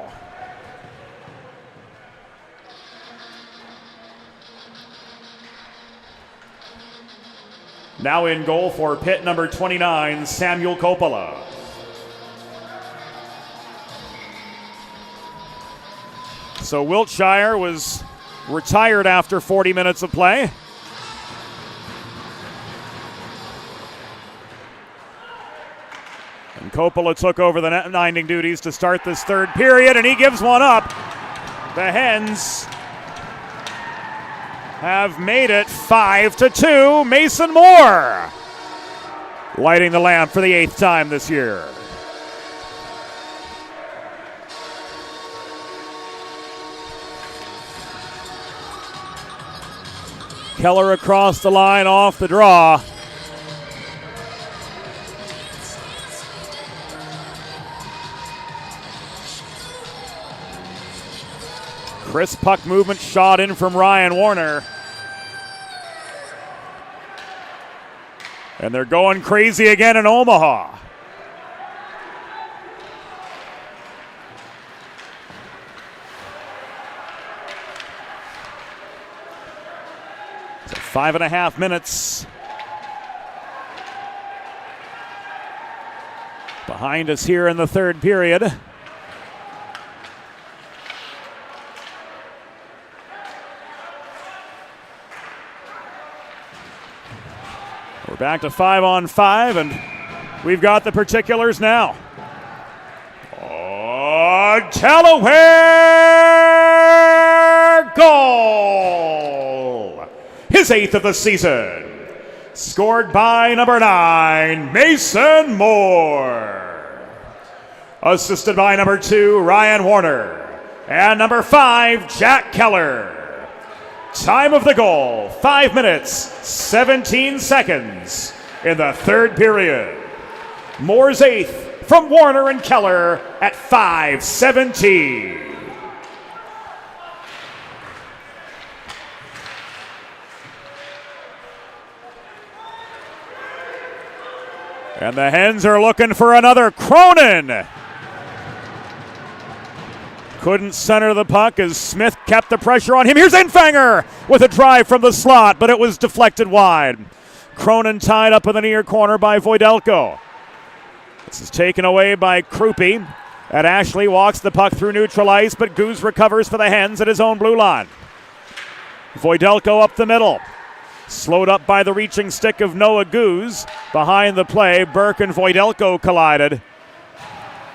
Now in goal for Pitt, number 29, Samuel Coppola. So Wiltshire was retired after 40 minutes of play. And Coppola took over the net-minding duties to start this third period, and he gives one up. The Hens have made it 5-2. Mason Moore lighting the lamp for the 8th time this year. Keller across the line off the draw. Crisp puck movement shot in from Ryan Warner. And they're going crazy again in Omaha. So 5.5 minutes behind us here in the third period. We're back to 5-on-5, and we've got the particulars now. Oh, Delaware goal! His 8th of the season. Scored by number 9, Mason Moore. Assisted by number 2, Ryan Warner. And number 5, Jack Keller. Time of the goal, 5 minutes, 17 seconds in the third period. Moore's 8th from Warner and Keller at 5:17. And the Hens are looking for another. Cronin couldn't center the puck as Smith kept the pressure on him. Here's Infanger with a drive from the slot, but it was deflected wide. Cronin tied up in the near corner by Voidelko. This is taken away by Krupe. And Ashley walks the puck through neutral ice, but Goose recovers for the Hens at his own blue line. Voidelko up the middle. Slowed up by the reaching stick of Noah Goose. Behind the play, Burke and Voidelko collided.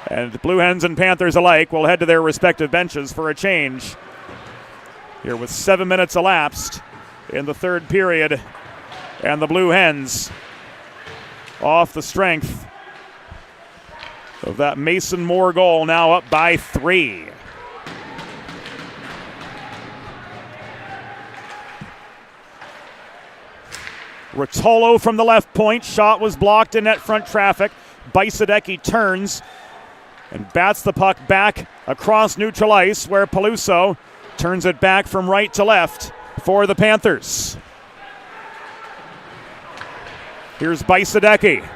And Blue Hens and Panthers alike will head to their respective benches for a change. Here with 7 minutes elapsed in the third period. And the Blue Hens off the strength of that Mason Moore goal, now up by 3. Rotolo from the left point. Shot was blocked in net front traffic. Bajsadecki turns and bats the puck back across neutral ice, where Peluso turns it back from right to left for the Panthers. Here's Bajsadecki.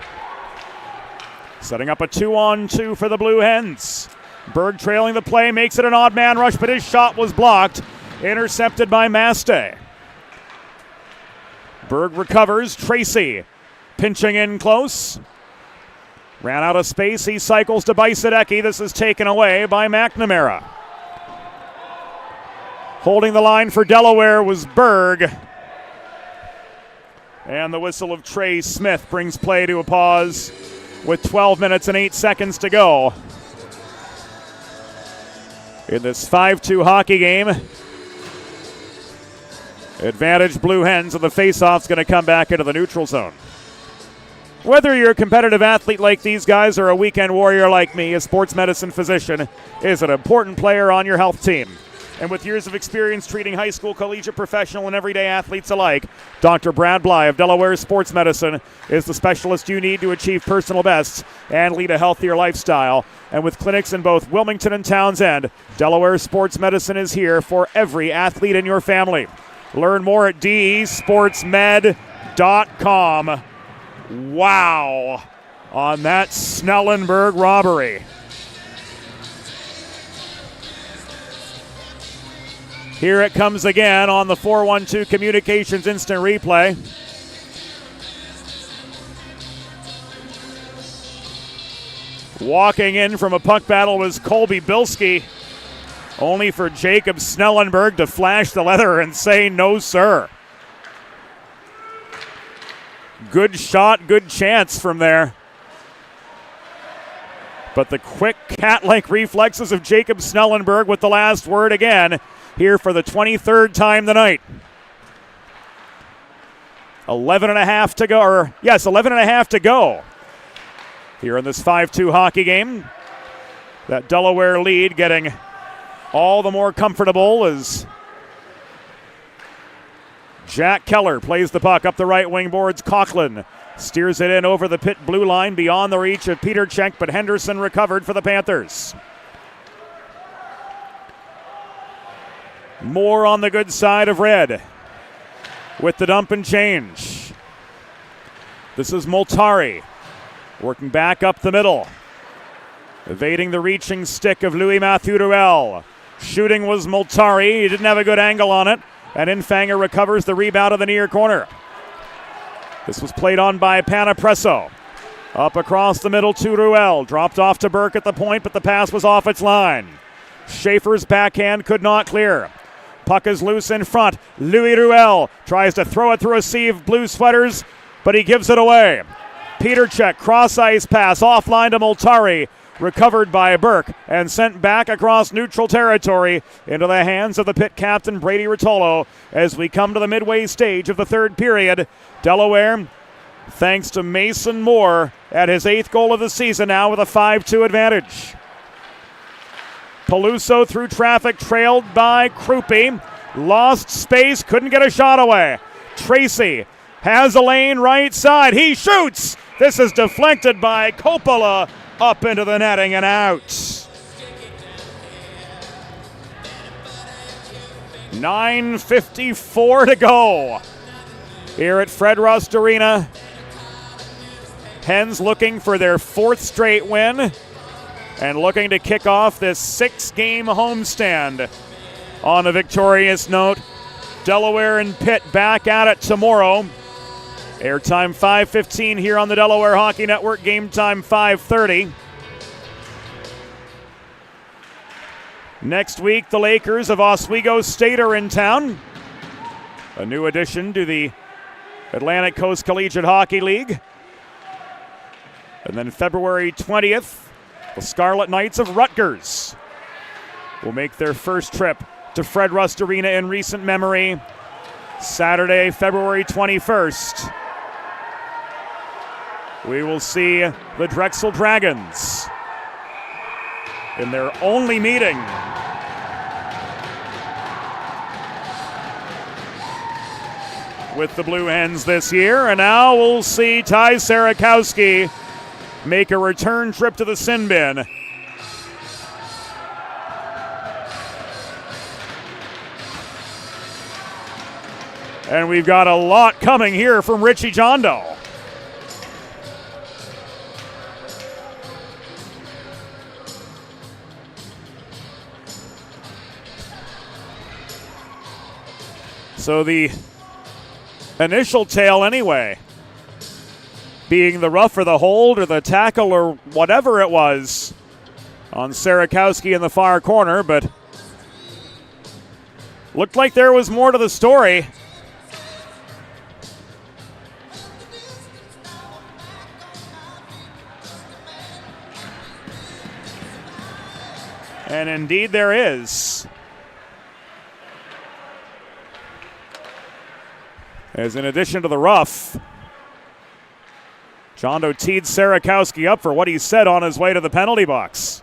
Setting up a 2-on-2 for the Blue Hens. Berg trailing the play, makes it an odd man rush, but his shot was blocked. Intercepted by Maste. Berg recovers. Tracy pinching in close. Ran out of space. He cycles to Bajsadecki. This is taken away by McNamara. Holding the line for Delaware was Berg. And the whistle of Trey Smith brings play to a pause with 12 minutes and 8 seconds to go in this 5-2 hockey game. Advantage Blue Hens, and the faceoff's going to come back into the neutral zone. Whether you're a competitive athlete like these guys or a weekend warrior like me, a sports medicine physician is an important player on your health team. And with years of experience treating high school, collegiate, professional, and everyday athletes alike, Dr. Brad Bly of Delaware Sports Medicine is the specialist you need to achieve personal bests and lead a healthier lifestyle. And with clinics in both Wilmington and Townsend, Delaware Sports Medicine is here for every athlete in your family. Learn more at desportsmed.com. Wow, on that Snellenberg robbery. Here it comes again on the 412 Communications Instant Replay. Walking in from a puck battle was Colby Bilski, only for Jacob Snellenberg to flash the leather and say no, sir. Good shot, good chance from there. But the quick cat-like reflexes of Jacob Snellenberg with the last word again, here for the 23rd time tonight. 11 and a half to go here in this 5-2 hockey game. That Delaware lead getting all the more comfortable as Jack Keller plays the puck up the right wing boards. Coughlin steers it in over the Pitt blue line beyond the reach of Peter Cech, but Henderson recovered for the Panthers. Moore on the good side of red with the dump and change. This is Moltari working back up the middle, evading the reaching stick of Louis Mathuruel. Shooting was Moltari. He didn't have a good angle on it, and Infanger recovers the rebound of the near corner. This was played on by Panapresso. Up across the middle to Ruel. Dropped off to Burke at the point, but the pass was off its line. Schaefer's backhand could not clear. Puck is loose in front. Louis Ruel tries to throw it through a sea of blue sweaters, but he gives it away. Peter Cech, cross-ice pass, offline to Moltari. Recovered by Burke and sent back across neutral territory into the hands of the Pitt captain, Brady Rotolo, as we come to the midway stage of the third period. Delaware, thanks to Mason Moore, at his 8th goal of the season, now with a 5-2 advantage. Peluso through traffic, trailed by Krupe. Lost space, couldn't get a shot away. Tracy has a lane right side. He shoots! This is deflected by Coppola. Up into the netting and out. 9:54 to go here at Fred Rust Arena Hens looking for their 4th straight win and looking to kick off this 6-game homestand on a victorious note. Delaware and Pitt back at it tomorrow. Airtime 5:15 here on the Delaware Hockey Network. Game time 5:30. Next week, the Lakers of Oswego State are in town. A new addition to the Atlantic Coast Collegiate Hockey League. And then February 20th, the Scarlet Knights of Rutgers will make their first trip to Fred Rust Arena in recent memory. Saturday, February 21st, we will see the Drexel Dragons in their only meeting with the Blue Hens this year. And now we'll see Ty Sarakowski make a return trip to the sin bin. And we've got a lot coming here from Richie Jondo. So the initial tale anyway, being the rough or the hold or the tackle or whatever it was on Sarakowski in the far corner, but looked like there was more to the story. And indeed there is. As in addition to the rough, Jondo teed Sarakowski up for what he said on his way to the penalty box.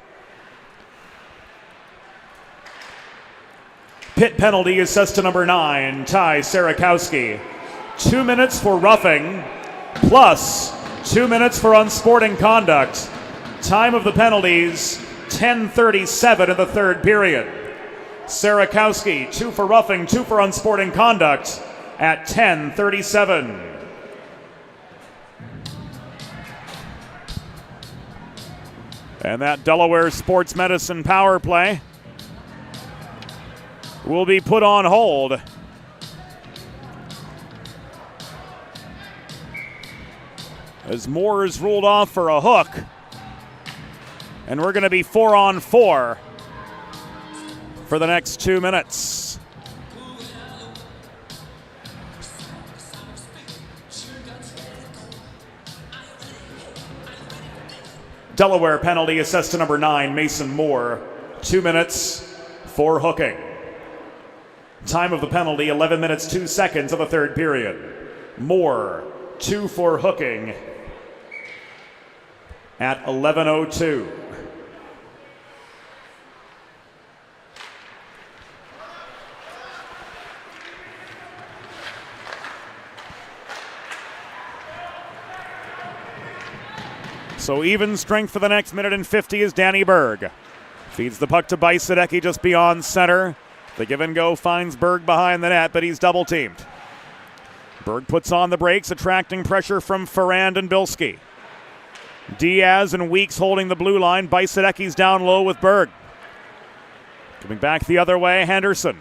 Pitt penalty assessed to number 9, Ty Sarakowski. 2 minutes for roughing, plus 2 minutes for unsporting conduct. Time of the penalties, 10:37 in the third period. Sarakowski, 2 for roughing, 2 for unsporting conduct at 10:37. And that Delaware Sports Medicine power play will be put on hold. As Moore is ruled off for a hook. And we're going to be 4-on-4 for the next 2 minutes. Delaware penalty assessed to number 9, Mason Moore. 2 minutes for hooking. Time of the penalty, 11 minutes, 2 seconds of the third period. Moore, 2 for hooking at 11:02. So even strength for the next minute and 50 is Danny Berg. Feeds the puck to Bajsadecki just beyond center. The give and go finds Berg behind the net, but he's double teamed. Berg puts on the brakes, attracting pressure from Ferrand and Bilski. Diaz and Weeks holding the blue line. Bajsadecki's down low with Berg. Coming back the other way, Henderson.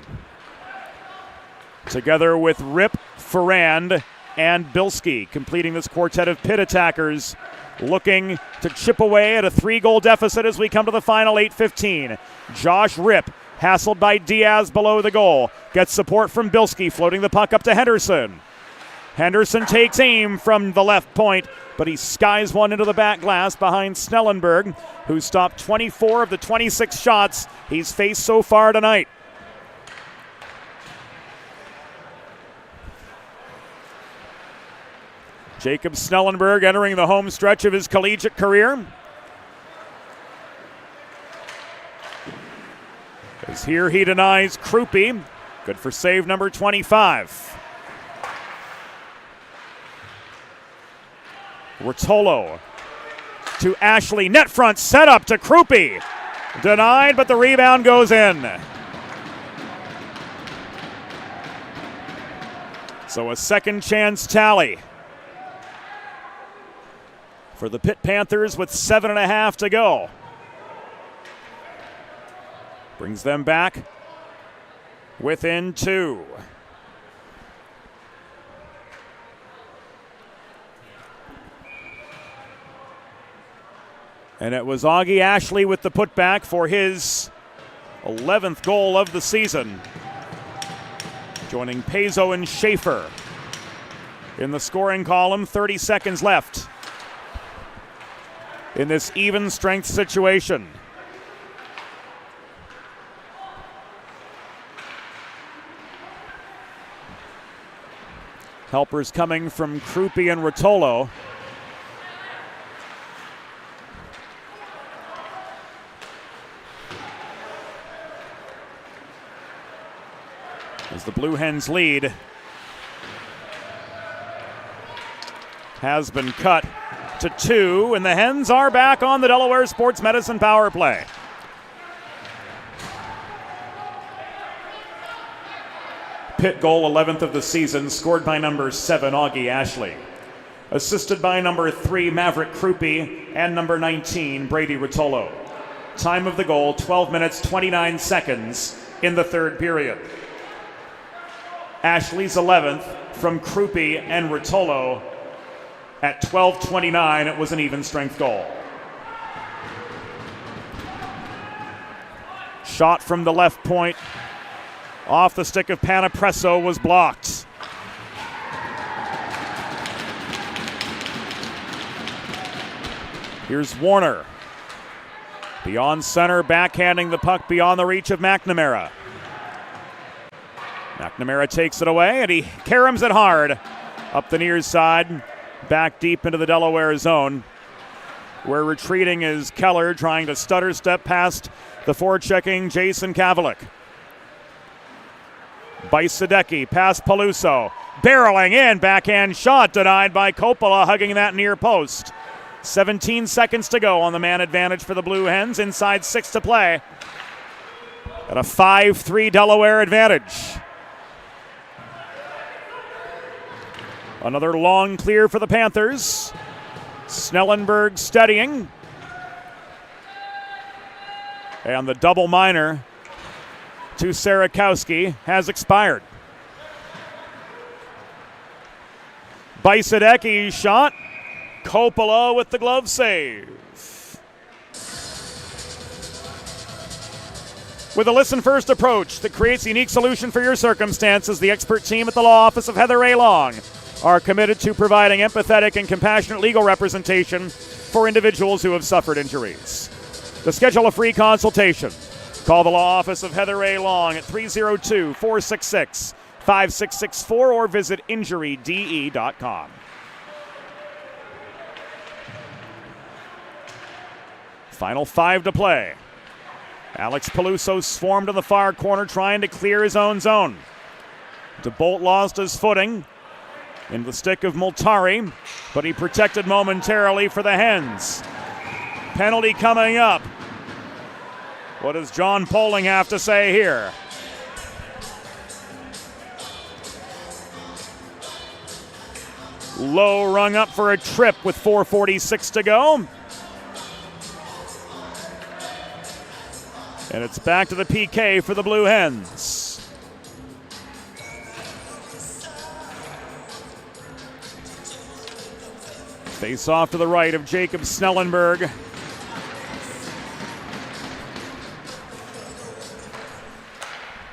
Together with Rip, Ferrand, and Bilski, completing this quartet of Pitt attackers, looking to chip away at a 3-goal deficit as we come to the final 8:15. Josh Rip, hassled by Diaz below the goal, gets support from Bilski, floating the puck up to Henderson. Henderson takes aim from the left point, but he skies one into the back glass behind Snellenberg, who stopped 24 of the 26 shots he's faced so far tonight. Jacob Snellenberg entering the home stretch of his collegiate career. As here he denies Krupe. Good for save number 25. Rotolo to Ashley. Net front setup to Krupe. Denied, but the rebound goes in. So a second chance tally for the Pitt Panthers with 7.5 to go. Brings them back within 2. And it was Augie Ashley with the putback for his 11th goal of the season, joining Pezzo and Schaefer in the scoring column. 30 seconds left in this even strength situation. Helpers coming from Krupe and Rotolo. As the Blue Hens lead has been cut to 2, and the Hens are back on the Delaware Sports Medicine power play. Pitt goal, 11th of the season, scored by number 7, Augie Ashley. Assisted by number 3, Maverick Krupe, and number 19, Brady Rotolo. Time of the goal, 12 minutes, 29 seconds in the third period. Ashley's 11th from Krupe and Rotolo. At 12:29, it was an even strength goal. Shot from the left point off the stick of Panapresso was blocked. Here's Warner. Beyond center, backhanding the puck beyond the reach of McNamara. McNamara takes it away, and he caroms it hard up the near side, back deep into the Delaware zone, where retreating is Keller, trying to stutter step past the forechecking Jason Kavalik. Bajsadecki past Peluso, barreling in, backhand shot denied by Coppola, hugging that near post. 17 seconds to go on the man advantage for the Blue Hens, inside 6 to play. At a 5-3 Delaware advantage. Another long clear for the Panthers. Snellenberg steadying. And the double minor to Sarakowski has expired. Bajsadecki's shot. Coppola with the glove save. With a listen-first approach that creates a unique solution for your circumstances, the expert team at the law office of Heather A. Long are committed to providing empathetic and compassionate legal representation for individuals who have suffered injuries. To schedule a free consultation, call the law office of Heather A. Long at 302-466-5664 or visit injuryde.com. Final 5 to play. Alex Peluso swarmed in the far corner trying to clear his own zone. DeBolt lost his footing in the stick of Multari, but he protected momentarily for the Hens. Penalty coming up. What does John Poling have to say here? Low rung up for a trip with 4:46 to go. And it's back to the PK for the Blue Hens. Face off to the right of Jacob Snellenberg.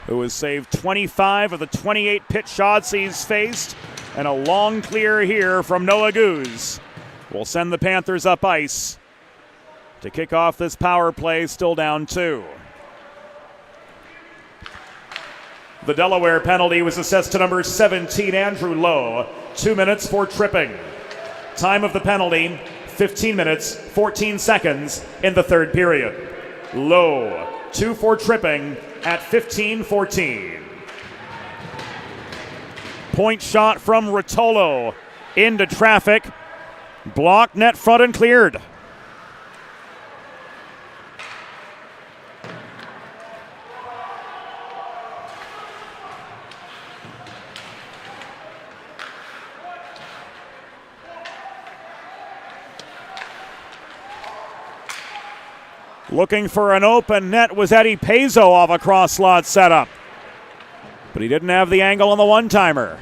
Who has saved 25 of the 28 Pitt shots he's faced. And a long clear here from Noah Goose will send the Panthers up ice to kick off this power play, still down 2. The Delaware penalty was assessed to number 17, Andrew Lowe. 2 minutes for tripping. Time of the penalty, 15 minutes, 14 seconds in the third period. Lowe, 2 for tripping at 15:14. Point shot from Rotolo into traffic. Blocked, net front, and cleared. Looking for an open net was Eddie Pezzo off a cross slot setup. But he didn't have the angle on the one-timer.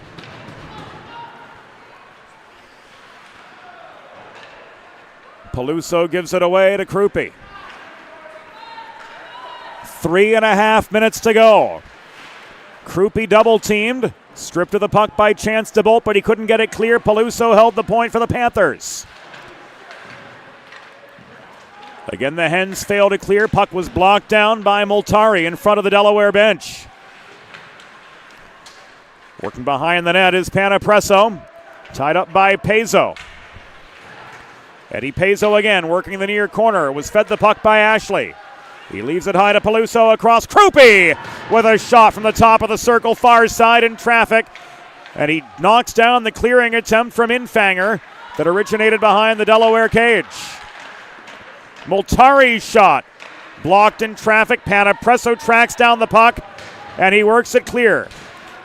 Peluso gives it away to Krupe. 3.5 minutes to go. Krupe double-teamed. Stripped of the puck by Chance DeBolt, but he couldn't get it clear. Peluso held the point for the Panthers. Again, the Hens failed to clear. Puck was blocked down by Multari in front of the Delaware bench. Working behind the net is Panapresso. Tied up by Pezzo. Eddie Pezzo again working the near corner. Was fed the puck by Ashley. He leaves it high to Peluso across. Krupe with a shot from the top of the circle, far side in traffic. And he knocks down the clearing attempt from Infanger that originated behind the Delaware cage. Multari's shot blocked in traffic. Panapresso tracks down the puck, and he works it clear.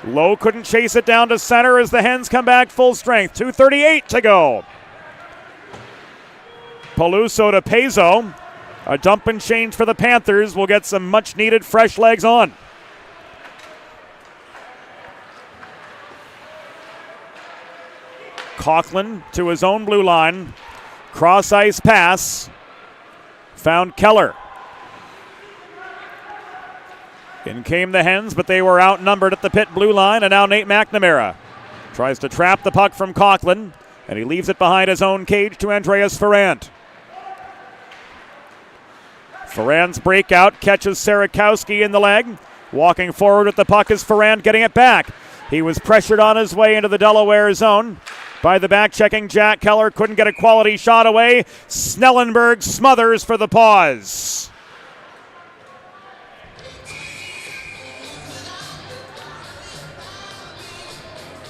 Lowe couldn't chase it down to center as the Hens come back full strength. 2:38 to go. Peluso to Pezzo. A dump and change for the Panthers will get some much-needed fresh legs on. Coughlin to his own blue line. Cross-ice pass. Found Keller. In came the Hens, but they were outnumbered at the Pitt blue line, and now Nate McNamara tries to trap the puck from Coughlin, and he leaves it behind his own cage to Andreas Ferrand. Ferrand's breakout catches Sarakowski in the leg. Walking forward with the puck is Ferrand getting it back. He was pressured on his way into the Delaware zone by the back-checking Jack Keller. Couldn't get a quality shot away. Snellenberg smothers for the pause.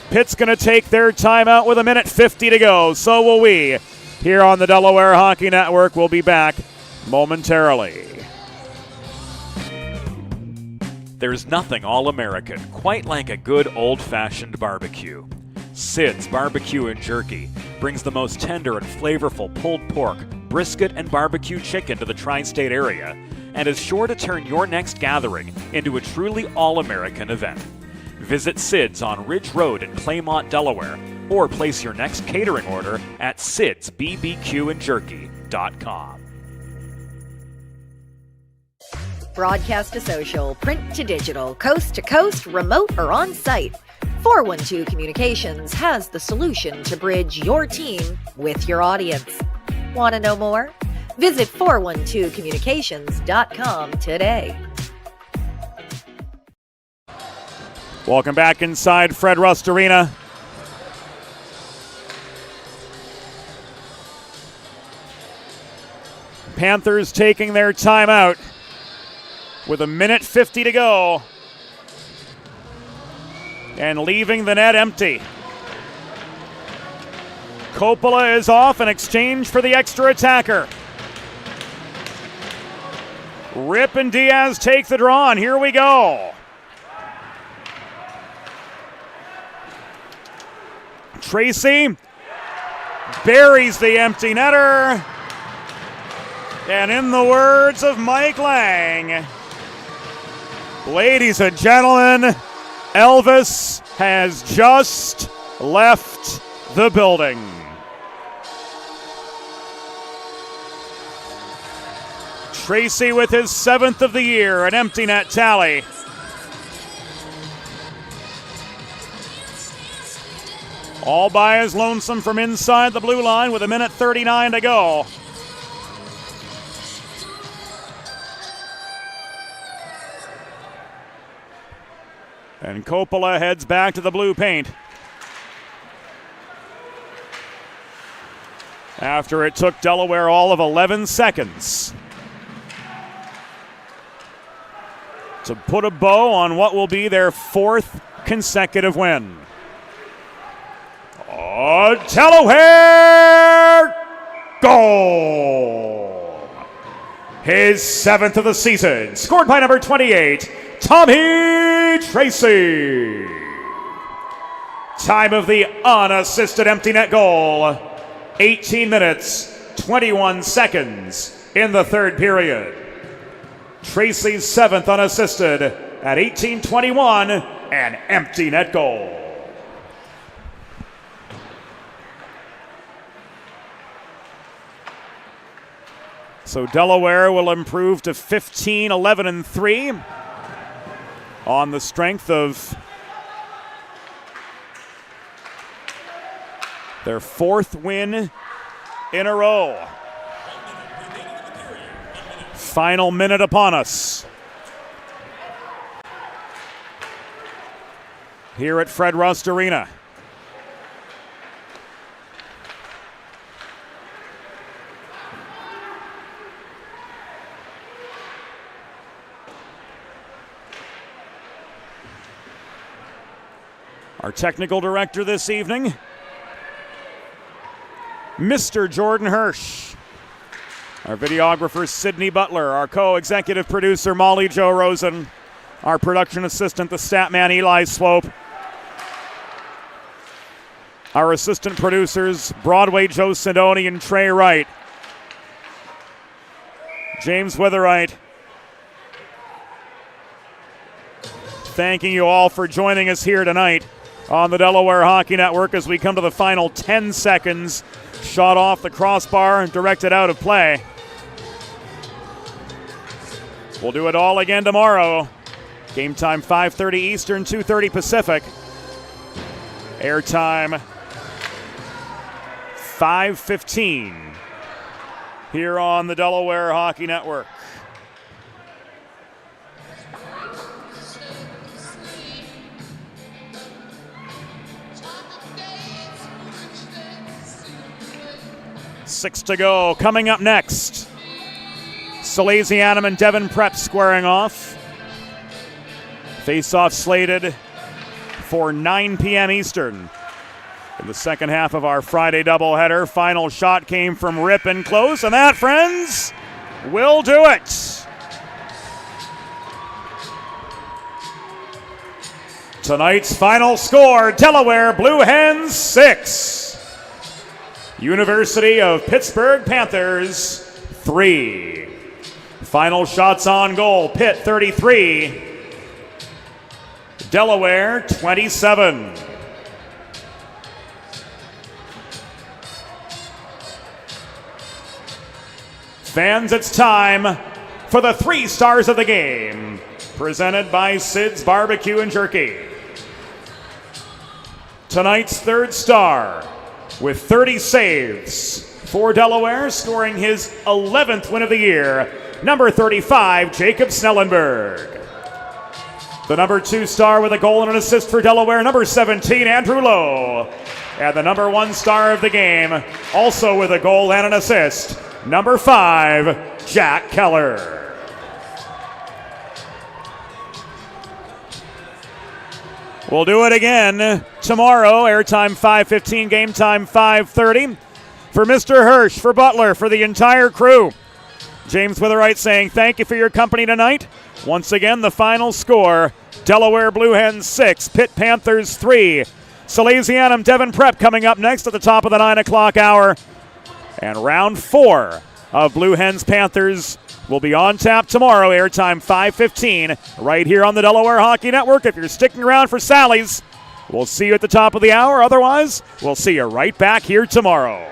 Pitt's going to take their timeout with 1:50 to go. So will we. Here on the Delaware Hockey Network, we'll be back momentarily. There's nothing all-American quite like a good old-fashioned barbecue. Sid's Barbecue and Jerky brings the most tender and flavorful pulled pork, brisket, and barbecue chicken to the tri-state area and is sure to turn your next gathering into a truly all-American event. Visit Sid's on Ridge Road in Claymont, Delaware, or place your next catering order at sidsbbqandjerky.com. Broadcast to social, print to digital, coast to coast, remote or on site. 412 Communications has the solution to bridge your team with your audience. Want to know more? Visit 412communications.com today. Welcome back inside Fred Rust Arena. Panthers taking their timeout with 1:50 to go and leaving the net empty. Coppola is off in exchange for the extra attacker. Rip and Diaz take the draw, and here we go. Tracy buries the empty netter. And in the words of Mike Lang, ladies and gentlemen, Elvis has just left the building. Tracy with his 7th of the year, an empty net tally. All by his lonesome from inside the blue line with 1:39 to go. And Coppola heads back to the blue paint. After it took Delaware all of 11 seconds to put a bow on what will be their 4th consecutive win. Delaware goal! His 7th of the season, scored by number 28, Tommy Tracy. Time of the unassisted empty net goal, 18 minutes, 21 seconds, in the third period. Tracy's 7th unassisted at 18-21, an empty net goal. So Delaware will improve to 15-11-3 on the strength of their 4th win in a row. Final minute upon us here at Fred Rust Arena. Our technical director this evening, Mr. Jordan Hirsch. Our videographer, Sydney Butler. Our co-executive producer, Molly Jo Rosen. Our production assistant, the stat man, Eli Swope. Our assistant producers, Broadway Joe Sidoni and Trey Wright. James Witherite. Thanking you all for joining us here tonight on the Delaware Hockey Network as we come to the final 10 seconds. Shot off the crossbar and directed out of play. We'll do it all again tomorrow. Game time 5:30 Eastern, 2:30 Pacific. Airtime 5:15 here on the Delaware Hockey Network. Six to go. Coming up next, Salesianum and Devon Prep squaring off. Face-off slated for 9 p.m. Eastern. In the second half of our Friday doubleheader, final shot came from Rip and close, and that, friends, will do it. Tonight's final score, Delaware Blue Hens 6. University of Pittsburgh Panthers 3. Final shots on goal, Pitt 33, Delaware 27. Fans, it's time for the 3 stars of the game, presented by Sid's Barbecue and Jerky. Tonight's 3rd star, with 30 saves for Delaware, scoring his 11th win of the year, number 35, Jacob Snellenberg. The number 2 star with a goal and an assist for Delaware, number 17, Andrew Lowe. And the number 1 star of the game, also with a goal and an assist, number 5, Jack Keller. We'll do it again tomorrow, airtime 5:15, game time 5:30. For Mr. Hirsch, for Butler, for the entire crew, James Witherite saying thank you for your company tonight. Once again, the final score, Delaware Blue Hens 6, Pitt Panthers 3. Salesianum Devon Prep coming up next at the top of the 9 o'clock hour. And round 4 of Blue Hens Panthers will be on tap tomorrow, airtime 5:15, right here on the Delaware Hockey Network. If you're sticking around for Sally's, we'll see you at the top of the hour. Otherwise, we'll see you right back here tomorrow.